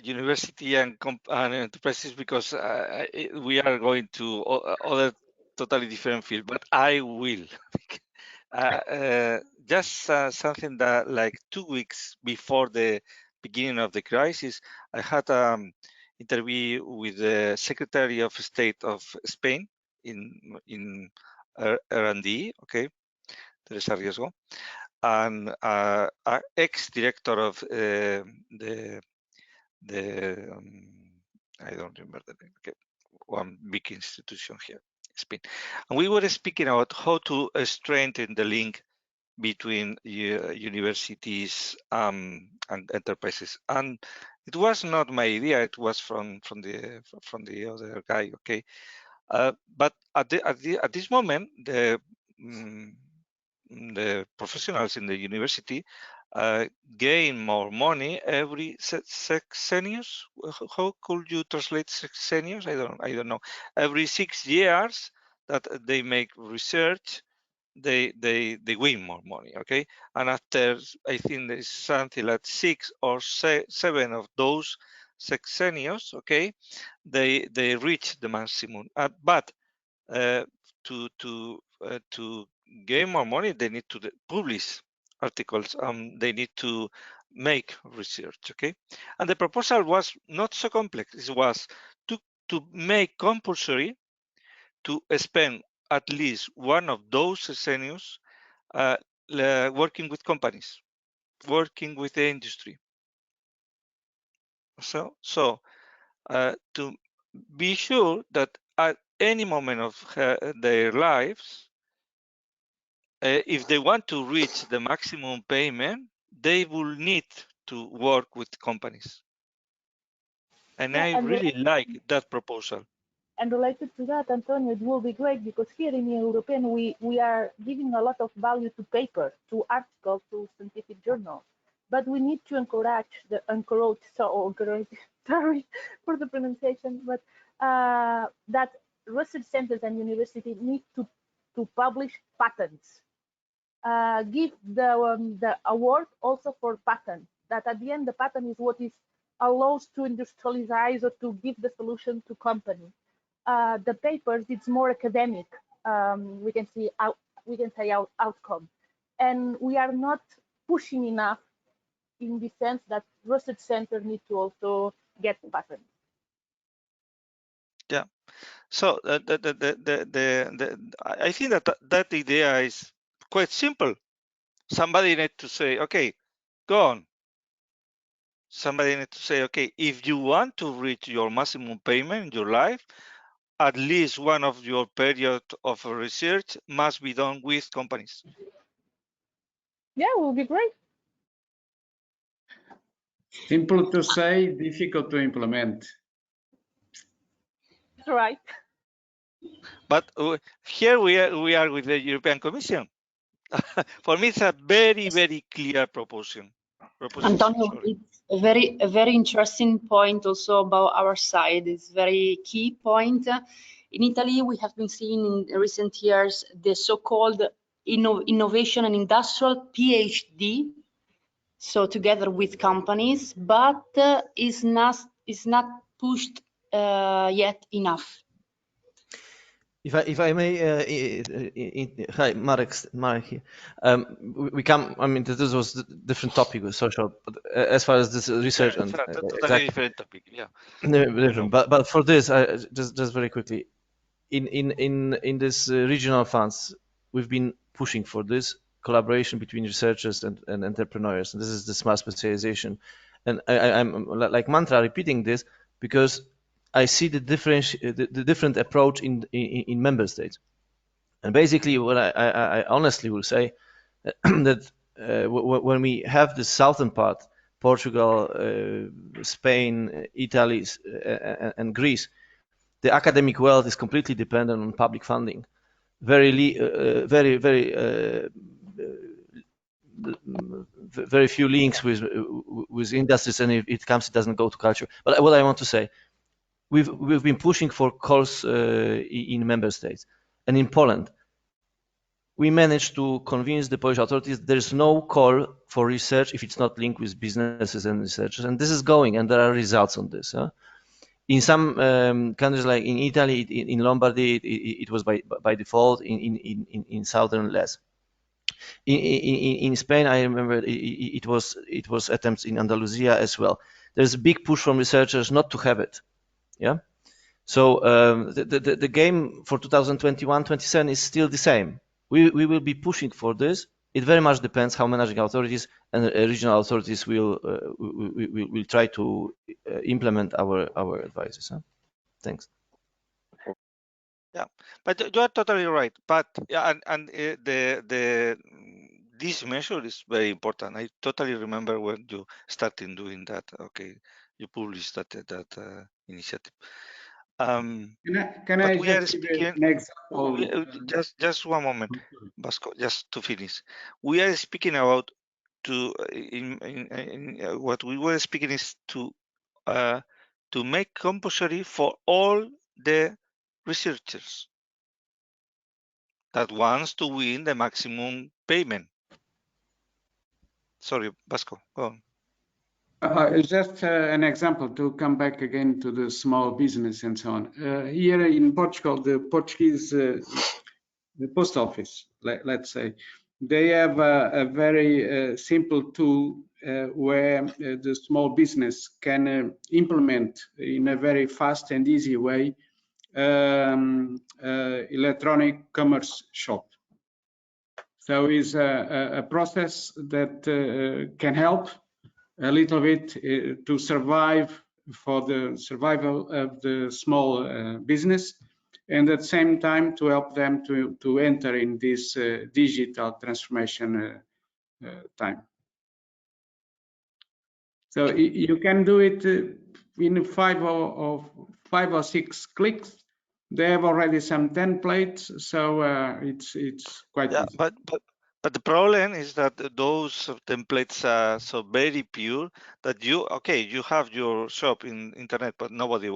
Speaker 3: university and enterprises because we are going to other totally different field, but I will. Just something that, like 2 weeks before the beginning of the crisis, I had an interview with the Secretary of State of Spain, in R&D, okay, Teresa Riesgo, and ex-director of the I don't remember the name, okay, one big institution here, Spain. And we were speaking about how to strengthen the link between universities and enterprises, and it was not my idea. It was from the other guy. Okay, but at this moment, the professionals in the university gain more money every sexennius. How could you translate sexennius? I don't know. Every 6 years that they make research, they win more money. Okay, and after, I think there's something like 6 or 7 of those sexennios, okay, they reach the maximum. But to gain more money, they need to publish articles. They need to make research. Okay, and the proposal was not so complex. It was to make compulsory to spend at least one of those sessions working with companies, working with the industry. So to be sure that at any moment of their lives, if they want to reach the maximum payment, they will need to work with companies. And
Speaker 10: yeah,
Speaker 3: I really like that proposal.
Speaker 10: And related to that, Antonio, it will be great because here in the European, we are giving a lot of value to paper, to articles, to scientific journals. But we need to encourage, sorry for the pronunciation, but that research centers and universities need to publish patents. Give the award also for patents, that at the end, the patent is what is allows to industrialize or to give the solution to companies. The papers, it's more academic. We can say outcome, and we are not pushing enough in the sense that research centers need to also get patents.
Speaker 3: Yeah. So I think that idea is quite simple. Somebody needs to say, okay, go on. Somebody needs to say, okay, if you want to reach your maximum payment in your life, at least one of your period of research must be done with companies.
Speaker 10: Yeah, it will be great.
Speaker 5: Simple to say, difficult to implement.
Speaker 10: That's right.
Speaker 3: But here we are with the European Commission. For me, it's a very, very clear proposition.
Speaker 11: Antonio,
Speaker 3: sorry.
Speaker 11: It's a very interesting point also about our side. It's very key point. In Italy, we have been seeing in recent years the so-called innovation and industrial PhD, so together with companies, but is not pushed yet enough.
Speaker 12: If I may, hi, Marek here. We come. I mean, this was a different topic with social, but as far as this research and
Speaker 3: totally different topic, yeah.
Speaker 12: Different. But for this, just very quickly, in this regional funds, we've been pushing for this collaboration between researchers and entrepreneurs, and this is the smart specialization. And I'm like mantra repeating this because I see the different approach in member states, and basically what I honestly will say that when we have the southern part, Portugal, Spain, Italy, and Greece, the academic world is completely dependent on public funding. Very few links with industries, and if it comes, it doesn't go to culture. But what I want to say, we've been pushing for calls in member states, and in Poland, we managed to convince the Polish authorities there is no call for research if it's not linked with businesses and researchers, and this is going, and there are results on this. In some countries, like in Italy, in Lombardy, it was by default. In southern less. In Spain, I remember it was attempts in Andalusia as well. There's a big push from researchers not to have it. Yeah. So the game for 2021-27 is still the same. We will be pushing for this. It very much depends how managing authorities and regional authorities will try to implement our advices. Huh? Thanks.
Speaker 3: Yeah, but you are totally right. But yeah, and this measure is very important. I totally remember when you started doing that. Okay, you published that initiative.
Speaker 5: Can
Speaker 3: but
Speaker 5: I
Speaker 3: we are
Speaker 5: just give
Speaker 3: speaking.
Speaker 5: an example?
Speaker 3: Just one moment, Vasco. Just to finish, we are speaking about what we were speaking is to make compulsory for all the researchers that wants to win the maximum payment. Sorry, Vasco, go on.
Speaker 5: Just an example to come back again to the small business and so on. Here in Portugal, the Portuguese the post office, let's say, they have a very simple tool where the small business can implement in a very fast and easy way electronic commerce shop. So it's a process that can help a little bit to survive for the survival of the small business, and at the same time to help them to enter in this digital transformation time. So you can do it in 5 or 6 clicks. They have already some templates, so it's quite easy.
Speaker 3: But the problem is that those templates are so very pure that you have your shop in internet, but nobody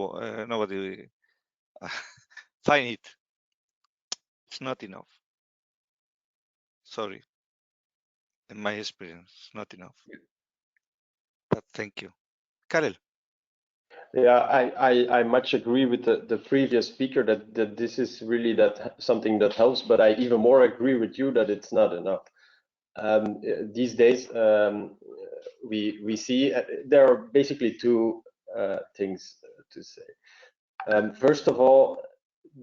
Speaker 3: find it. It's not enough. Sorry, in my experience, it's not enough. But thank you, Karel.
Speaker 4: Yeah, I much agree with the previous speaker that this is really something that helps, but I even more agree with you that it's not enough. These days, we see there are basically two things to say. First of all,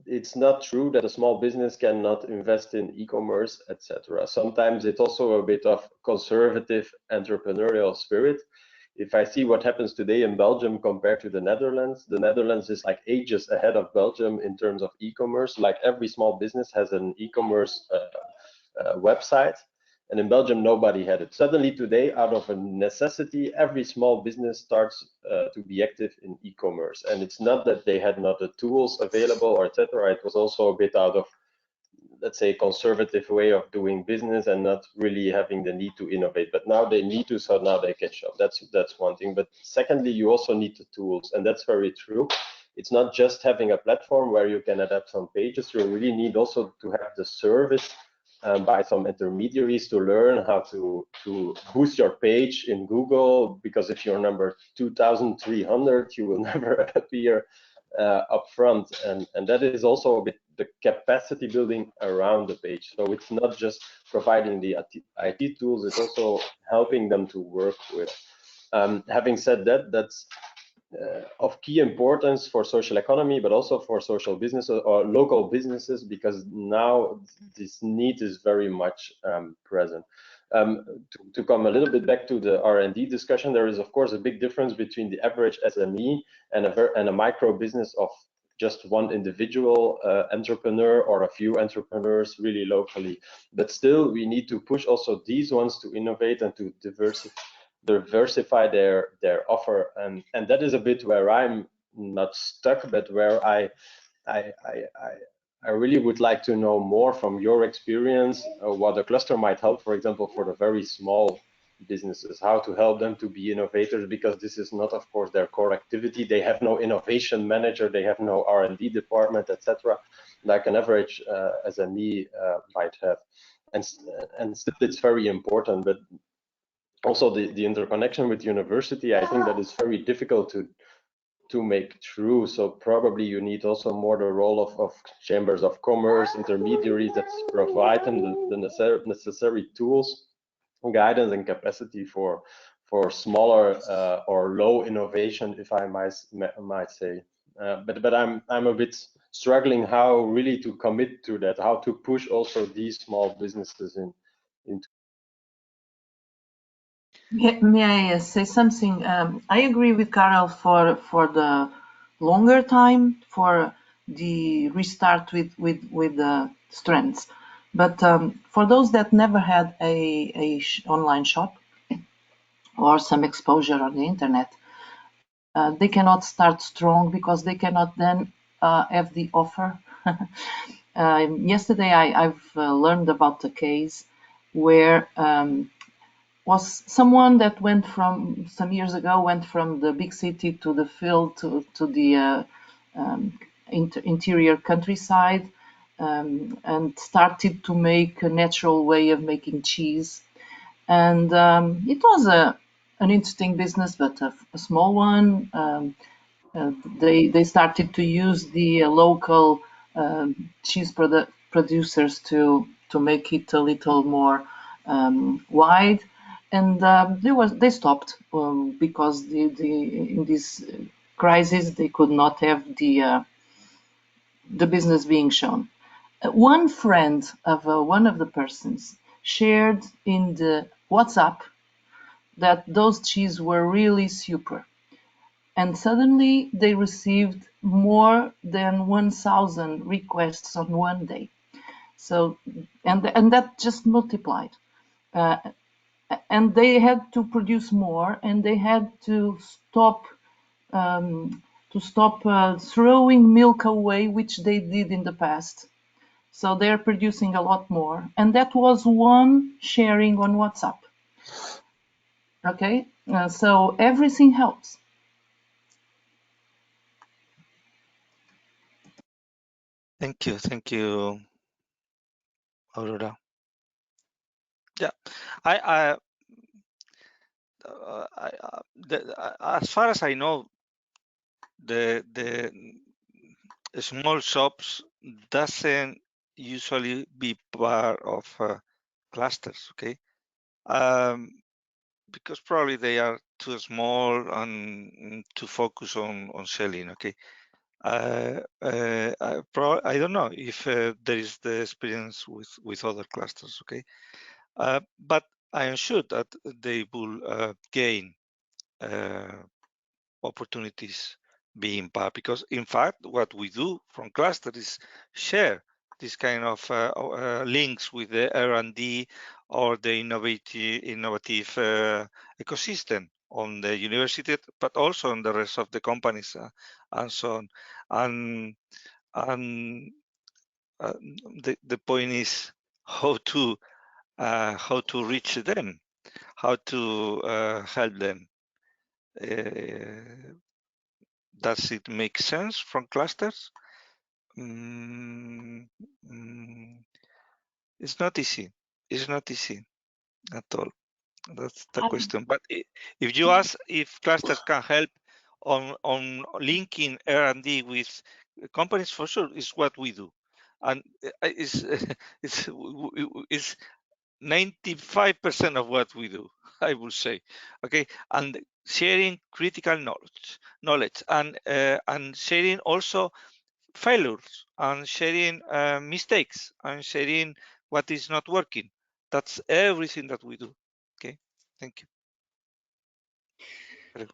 Speaker 4: it's not true that a small business cannot invest in e-commerce, etc. Sometimes it's also a bit of conservative entrepreneurial spirit. If I see what happens today in Belgium compared to the Netherlands is like ages ahead of Belgium in terms of e-commerce. Like every small business has an e-commerce website, and in Belgium nobody had it. Suddenly today, out of a necessity, every small business starts to be active in e-commerce, and it's not that they had not the tools available or etc. It was also a bit out of, let's say, conservative way of doing business and not really having the need to innovate. But now they need to, so now they catch up. That's one thing. But secondly, you also need the tools, and that's very true. It's not just having a platform where you can adapt some pages. You really need also to have the service by some intermediaries to learn how to boost your page in Google, because if you're number 2,300, you will never appear up front, and that is also a bit the capacity building around the page. So it's not just providing the IT tools, it's also helping them to work with. Having said that, that's of key importance for social economy, but also for social businesses or local businesses, because now this need is very much present. To come a little bit back to the R&D discussion, there is of course a big difference between the average SME and a micro business of just one individual entrepreneur or a few entrepreneurs really locally. But still, we need to push also these ones to innovate and to diversify their offer, and that is a bit where I'm not stuck, but where I really would like to know more from your experience what a cluster might help, for example, for the very small businesses, how to help them to be innovators, because this is not, of course, their core activity. They have no innovation manager, they have no R&D department, etc., like an average SME might have, and still it's very important. But also the interconnection with university, I think that is very difficult to make true. So probably you need also more the role of chambers of commerce, intermediaries that provide them the necessary tools, guidance and capacity for smaller or low innovation, if I might say. but I'm a bit struggling how really to commit to that, how to push also these small businesses into.
Speaker 2: May I say something? I agree with Karel for the longer time, for the restart with the strengths. But for those that never had a online shop or some exposure on the internet, they cannot start strong because they cannot then have the offer. Yesterday, I've learned about a case where was someone that went from some years ago, went from the big city to the field to the interior countryside, and started to make a natural way of making cheese. And it was an interesting business, but a small one. They started to use the local cheese producers to make it a little more wide, and they stopped because in this crisis they could not have the business being shown. One friend of one of the persons shared in the WhatsApp that those cheese were really super. And suddenly they received more than 1,000 requests on one day. So, and that just multiplied. And they had to produce more, and they had to stop throwing milk away, which they did in the past. So they're producing a lot more. And that was one sharing on WhatsApp. Okay, so everything helps.
Speaker 3: Thank you, Aurora. Yeah, as far as I know, the small shops doesn't usually be part of clusters, okay? Because probably they are too small and to focus on selling, okay? I don't know if there is the experience with other clusters, okay? But I am sure that they will gain opportunities being part, because in fact what we do from cluster is share this kind of links with the R&D or the innovative ecosystem on the university, but also on the rest of the companies and so on. And the point is how to reach them, how to help them. Does it make sense from clusters? It's not easy. It's not easy at all. That's the question. But if you ask if clusters can help on linking R&D with companies, for sure, is what we do, and it's 95% of what we do, I would say. Okay, and sharing critical knowledge, and sharing also failures, and sharing mistakes, and sharing what is not working. That's everything that we do. Okay, thank you.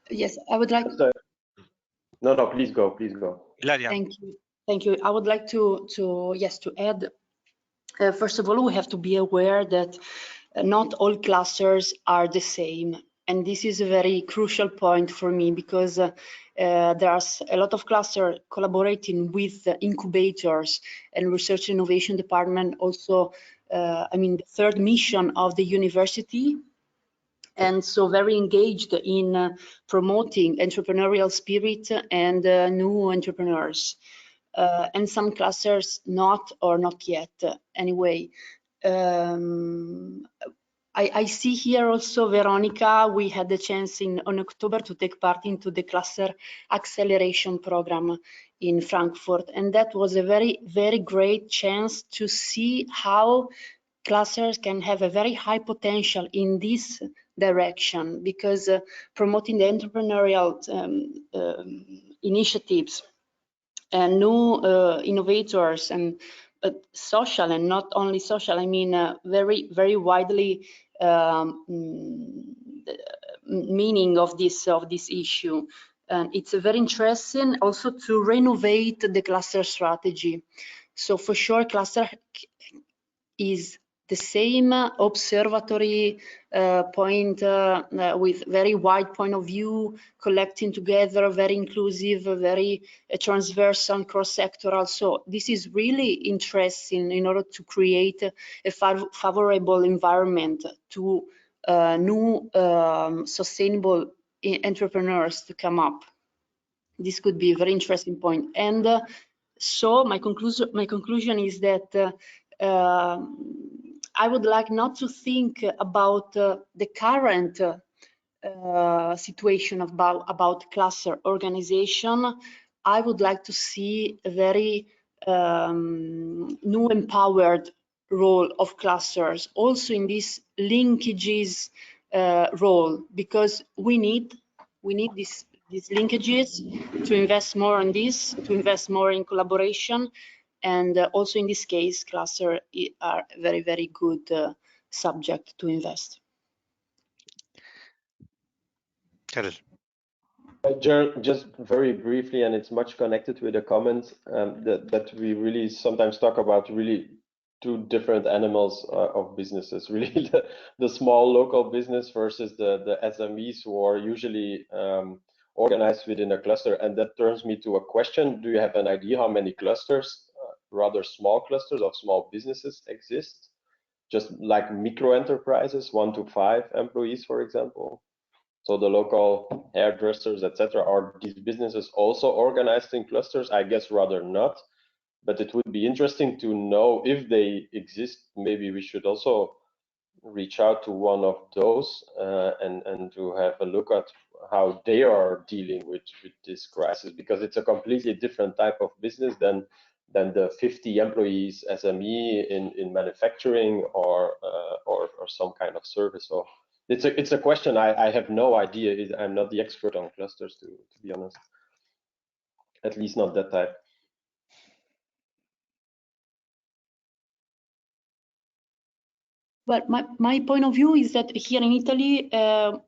Speaker 11: Yes, I would like.
Speaker 4: No, please go.
Speaker 3: Ilaria.
Speaker 11: Thank you. I would like to add. First of all, we have to be aware that not all clusters are the same. And this is a very crucial point for me, because there's a lot of clusters collaborating with incubators and research innovation department. Also, the third mission of the university, and so very engaged in promoting entrepreneurial spirit and new entrepreneurs. And some clusters not yet. Anyway, I see here also, Veronica, we had the chance on October to take part into the cluster acceleration program in Frankfurt, and that was a very, very great chance to see how clusters can have a very high potential in this direction, because promoting the entrepreneurial initiatives new innovators and social, and not only social, I mean very, very widely meaning of this issue. And it's very interesting also to renovate the cluster strategy. So for sure, cluster is the same observatory point with very wide point of view, collecting together, very inclusive, very transversal and cross-sectoral. So this is really interesting in order to create a favorable environment to new sustainable entrepreneurs to come up. This could be a very interesting point. And so my conclusion is that I would like not to think about the current situation about cluster organization. I would like to see a very new empowered role of clusters, also in this linkages role, because we need these linkages to invest more on this, to invest more in collaboration. And also in this case, cluster are very, very good subject to invest.
Speaker 3: Karel.
Speaker 4: Just very briefly, and it's much connected with the comments that we really sometimes talk about really two different animals of businesses, really the small local business versus the SMEs who are usually organized within a cluster. And that turns me to a question: do you have an idea how many clusters, rather small clusters of small businesses exist? Just like micro enterprises, 1 to 5 employees, for example. So the local hairdressers, etc., are these businesses also organized in clusters? I guess rather not, but it would be interesting to know if they exist. Maybe we should also reach out to one of those and to have a look at how they are dealing with this crisis, because it's a completely different type of business than the 50 employees SME in manufacturing or some kind of service. So it's a question I have no idea. I'm not the expert on clusters, to be honest. At least not that type.
Speaker 11: Well, my point of view is that here in Italy,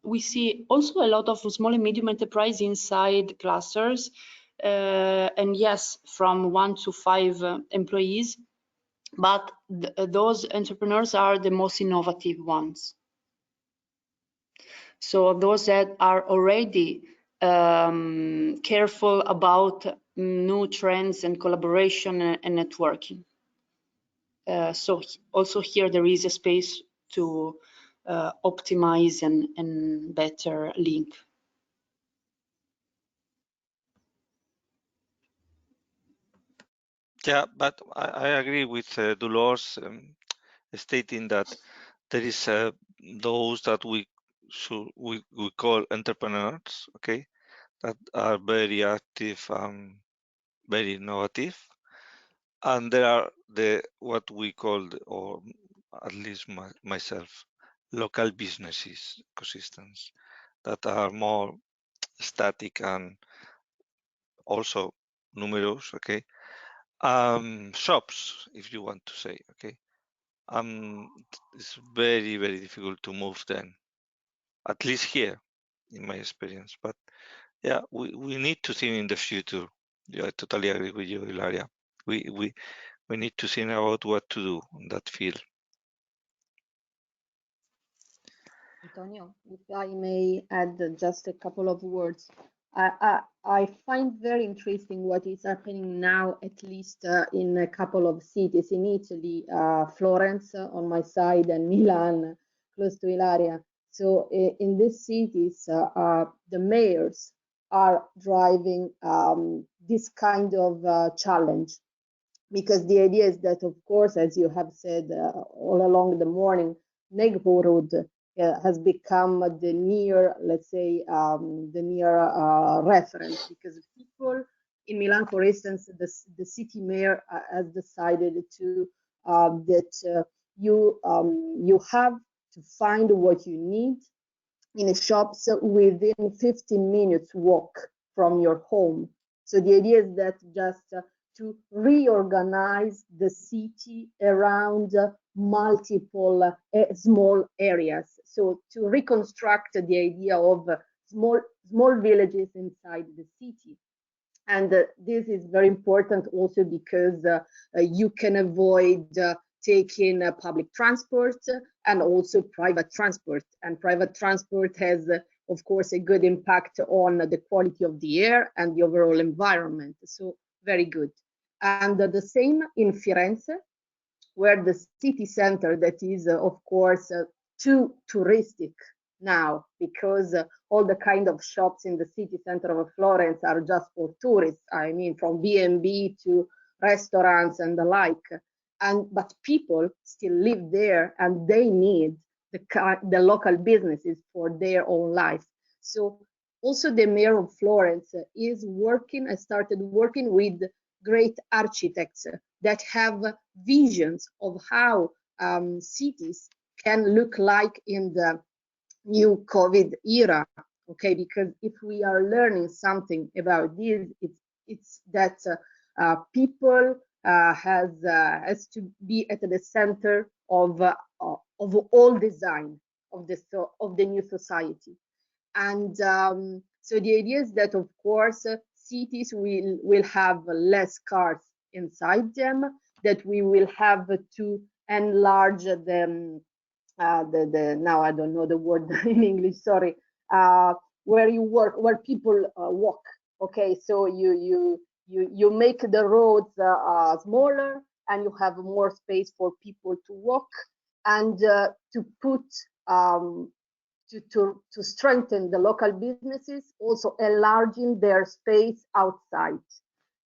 Speaker 11: we see also a lot of small and medium enterprise inside clusters. And yes, from 1 to 5 employees, but those entrepreneurs are the most innovative ones. So those that are already careful about new trends and collaboration and networking. So also here there is a space to optimize and better link.
Speaker 3: Yeah, but I agree with Dolores stating that there is those that we call entrepreneurs, okay, that are very active, very innovative, and there are what we call, or at least myself, local businesses ecosystems that are more static and also numerous, okay, shops, if you want to say, okay. It's very, very difficult to move them, at least here in my experience. But yeah, we need to think in the future. Yeah, I totally agree with you, Ilaria. We need to think about what to do in that field.
Speaker 13: Antonio, if I may add just a couple of words. I find very interesting what is happening now, at least in a couple of cities in Italy, Florence on my side and Milan, close to Ilaria. So in these cities, the mayors are driving this kind of challenge, because the idea is that, of course, as you have said all along the morning, neighborhood has become the near, let's say, the near reference, because people in Milan, for instance, the city mayor has decided to that you have to find what you need in shops within 15 minutes walk from your home. So the idea is that just to reorganize the city around multiple small areas. So to reconstruct the idea of small villages inside the city. And this is very important also because you can avoid taking public transport and also private transport. And private transport has, of course, a good impact on the quality of the air and the overall environment. So very good. And the same in Firenze, where the city center that is, of course, too touristic now, because all the kind of shops in the city center of Florence are just for tourists. I mean, from B&B to restaurants and the like. But people still live there, and they need the local businesses for their own life. So also the mayor of Florence is working, started working with great architects that have visions of how cities can look like in the new COVID era. Okay, because if we are learning something about this, it's that people has to be at the center of all design of the new society. And so the idea is that, of course, cities will have less cars inside them, that we will have to enlarge the now I don't know the word in English, sorry, where people walk. Okay, so you make the roads smaller, and you have more space for people to walk, and to put to strengthen the local businesses, also enlarging their space outside.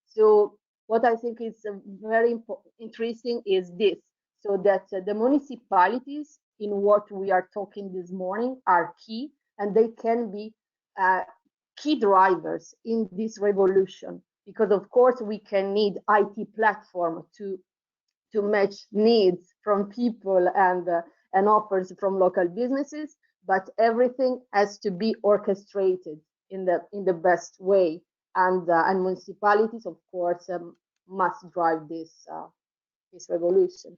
Speaker 13: So what I think is very interesting is this, so that the municipalities in what we are talking this morning are key, and they can be key drivers in this revolution, because of course we can need IT platform to match needs from people and offers from local businesses, but everything has to be orchestrated in the best way, and municipalities, of course, must drive this revolution.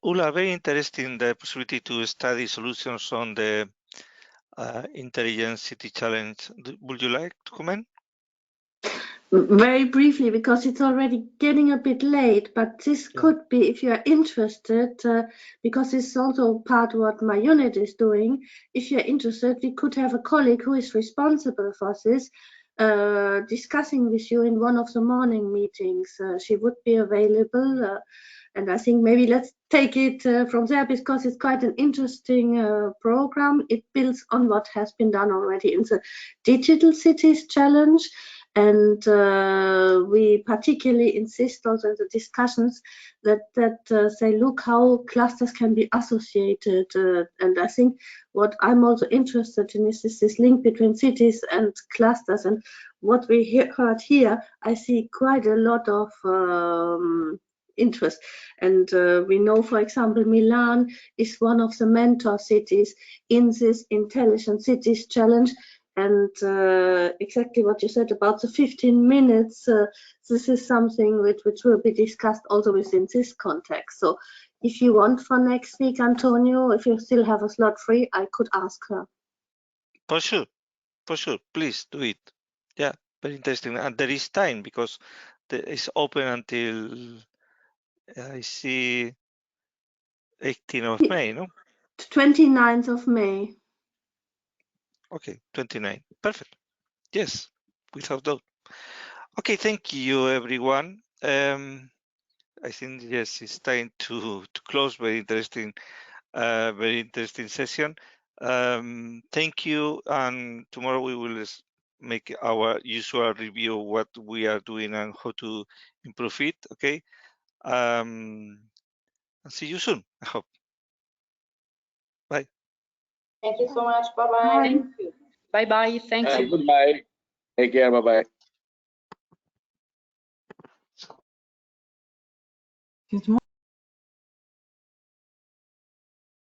Speaker 3: Ula, very interesting, the possibility to study solutions on the intelligent city challenge. Would you like to comment?
Speaker 8: Very briefly, because it's already getting a bit late, but this could be, if you are interested, because it's also part of what my unit is doing. If you're interested, we could have a colleague who is responsible for this discussing with you in one of the morning meetings. She would be available, and I think maybe let's take it from there, because it's quite an interesting program. It builds on what has been done already in the Digital Cities Challenge. And we particularly insist also in the discussions that say, look how clusters can be associated. And I think what I'm also interested in is this link between cities and clusters. And what we heard here, I see quite a lot of interest. And we know, for example, Milan is one of the mentor cities in this Intelligent Cities Challenge. And exactly what you said about the 15 minutes, this is something which will be discussed also within this context. So if you want for next week, Antonio, if you still have a slot free, I could ask her.
Speaker 3: For sure, please do it. Yeah, very interesting. And there is time, because it's open until, I see, 18th of May, no?
Speaker 8: 29th of May.
Speaker 3: Okay, 29. Perfect. Yes, without doubt. Okay, thank you, everyone. I think, yes, it's time to close. Very interesting session. Thank you, and tomorrow we will make our usual review of what we are doing and how to improve it. Okay. And see you soon, I hope. Bye.
Speaker 11: Thank you so much. Bye-bye. Thank you. Bye-bye. Thank you.
Speaker 7: Goodbye. Take care. Bye-bye.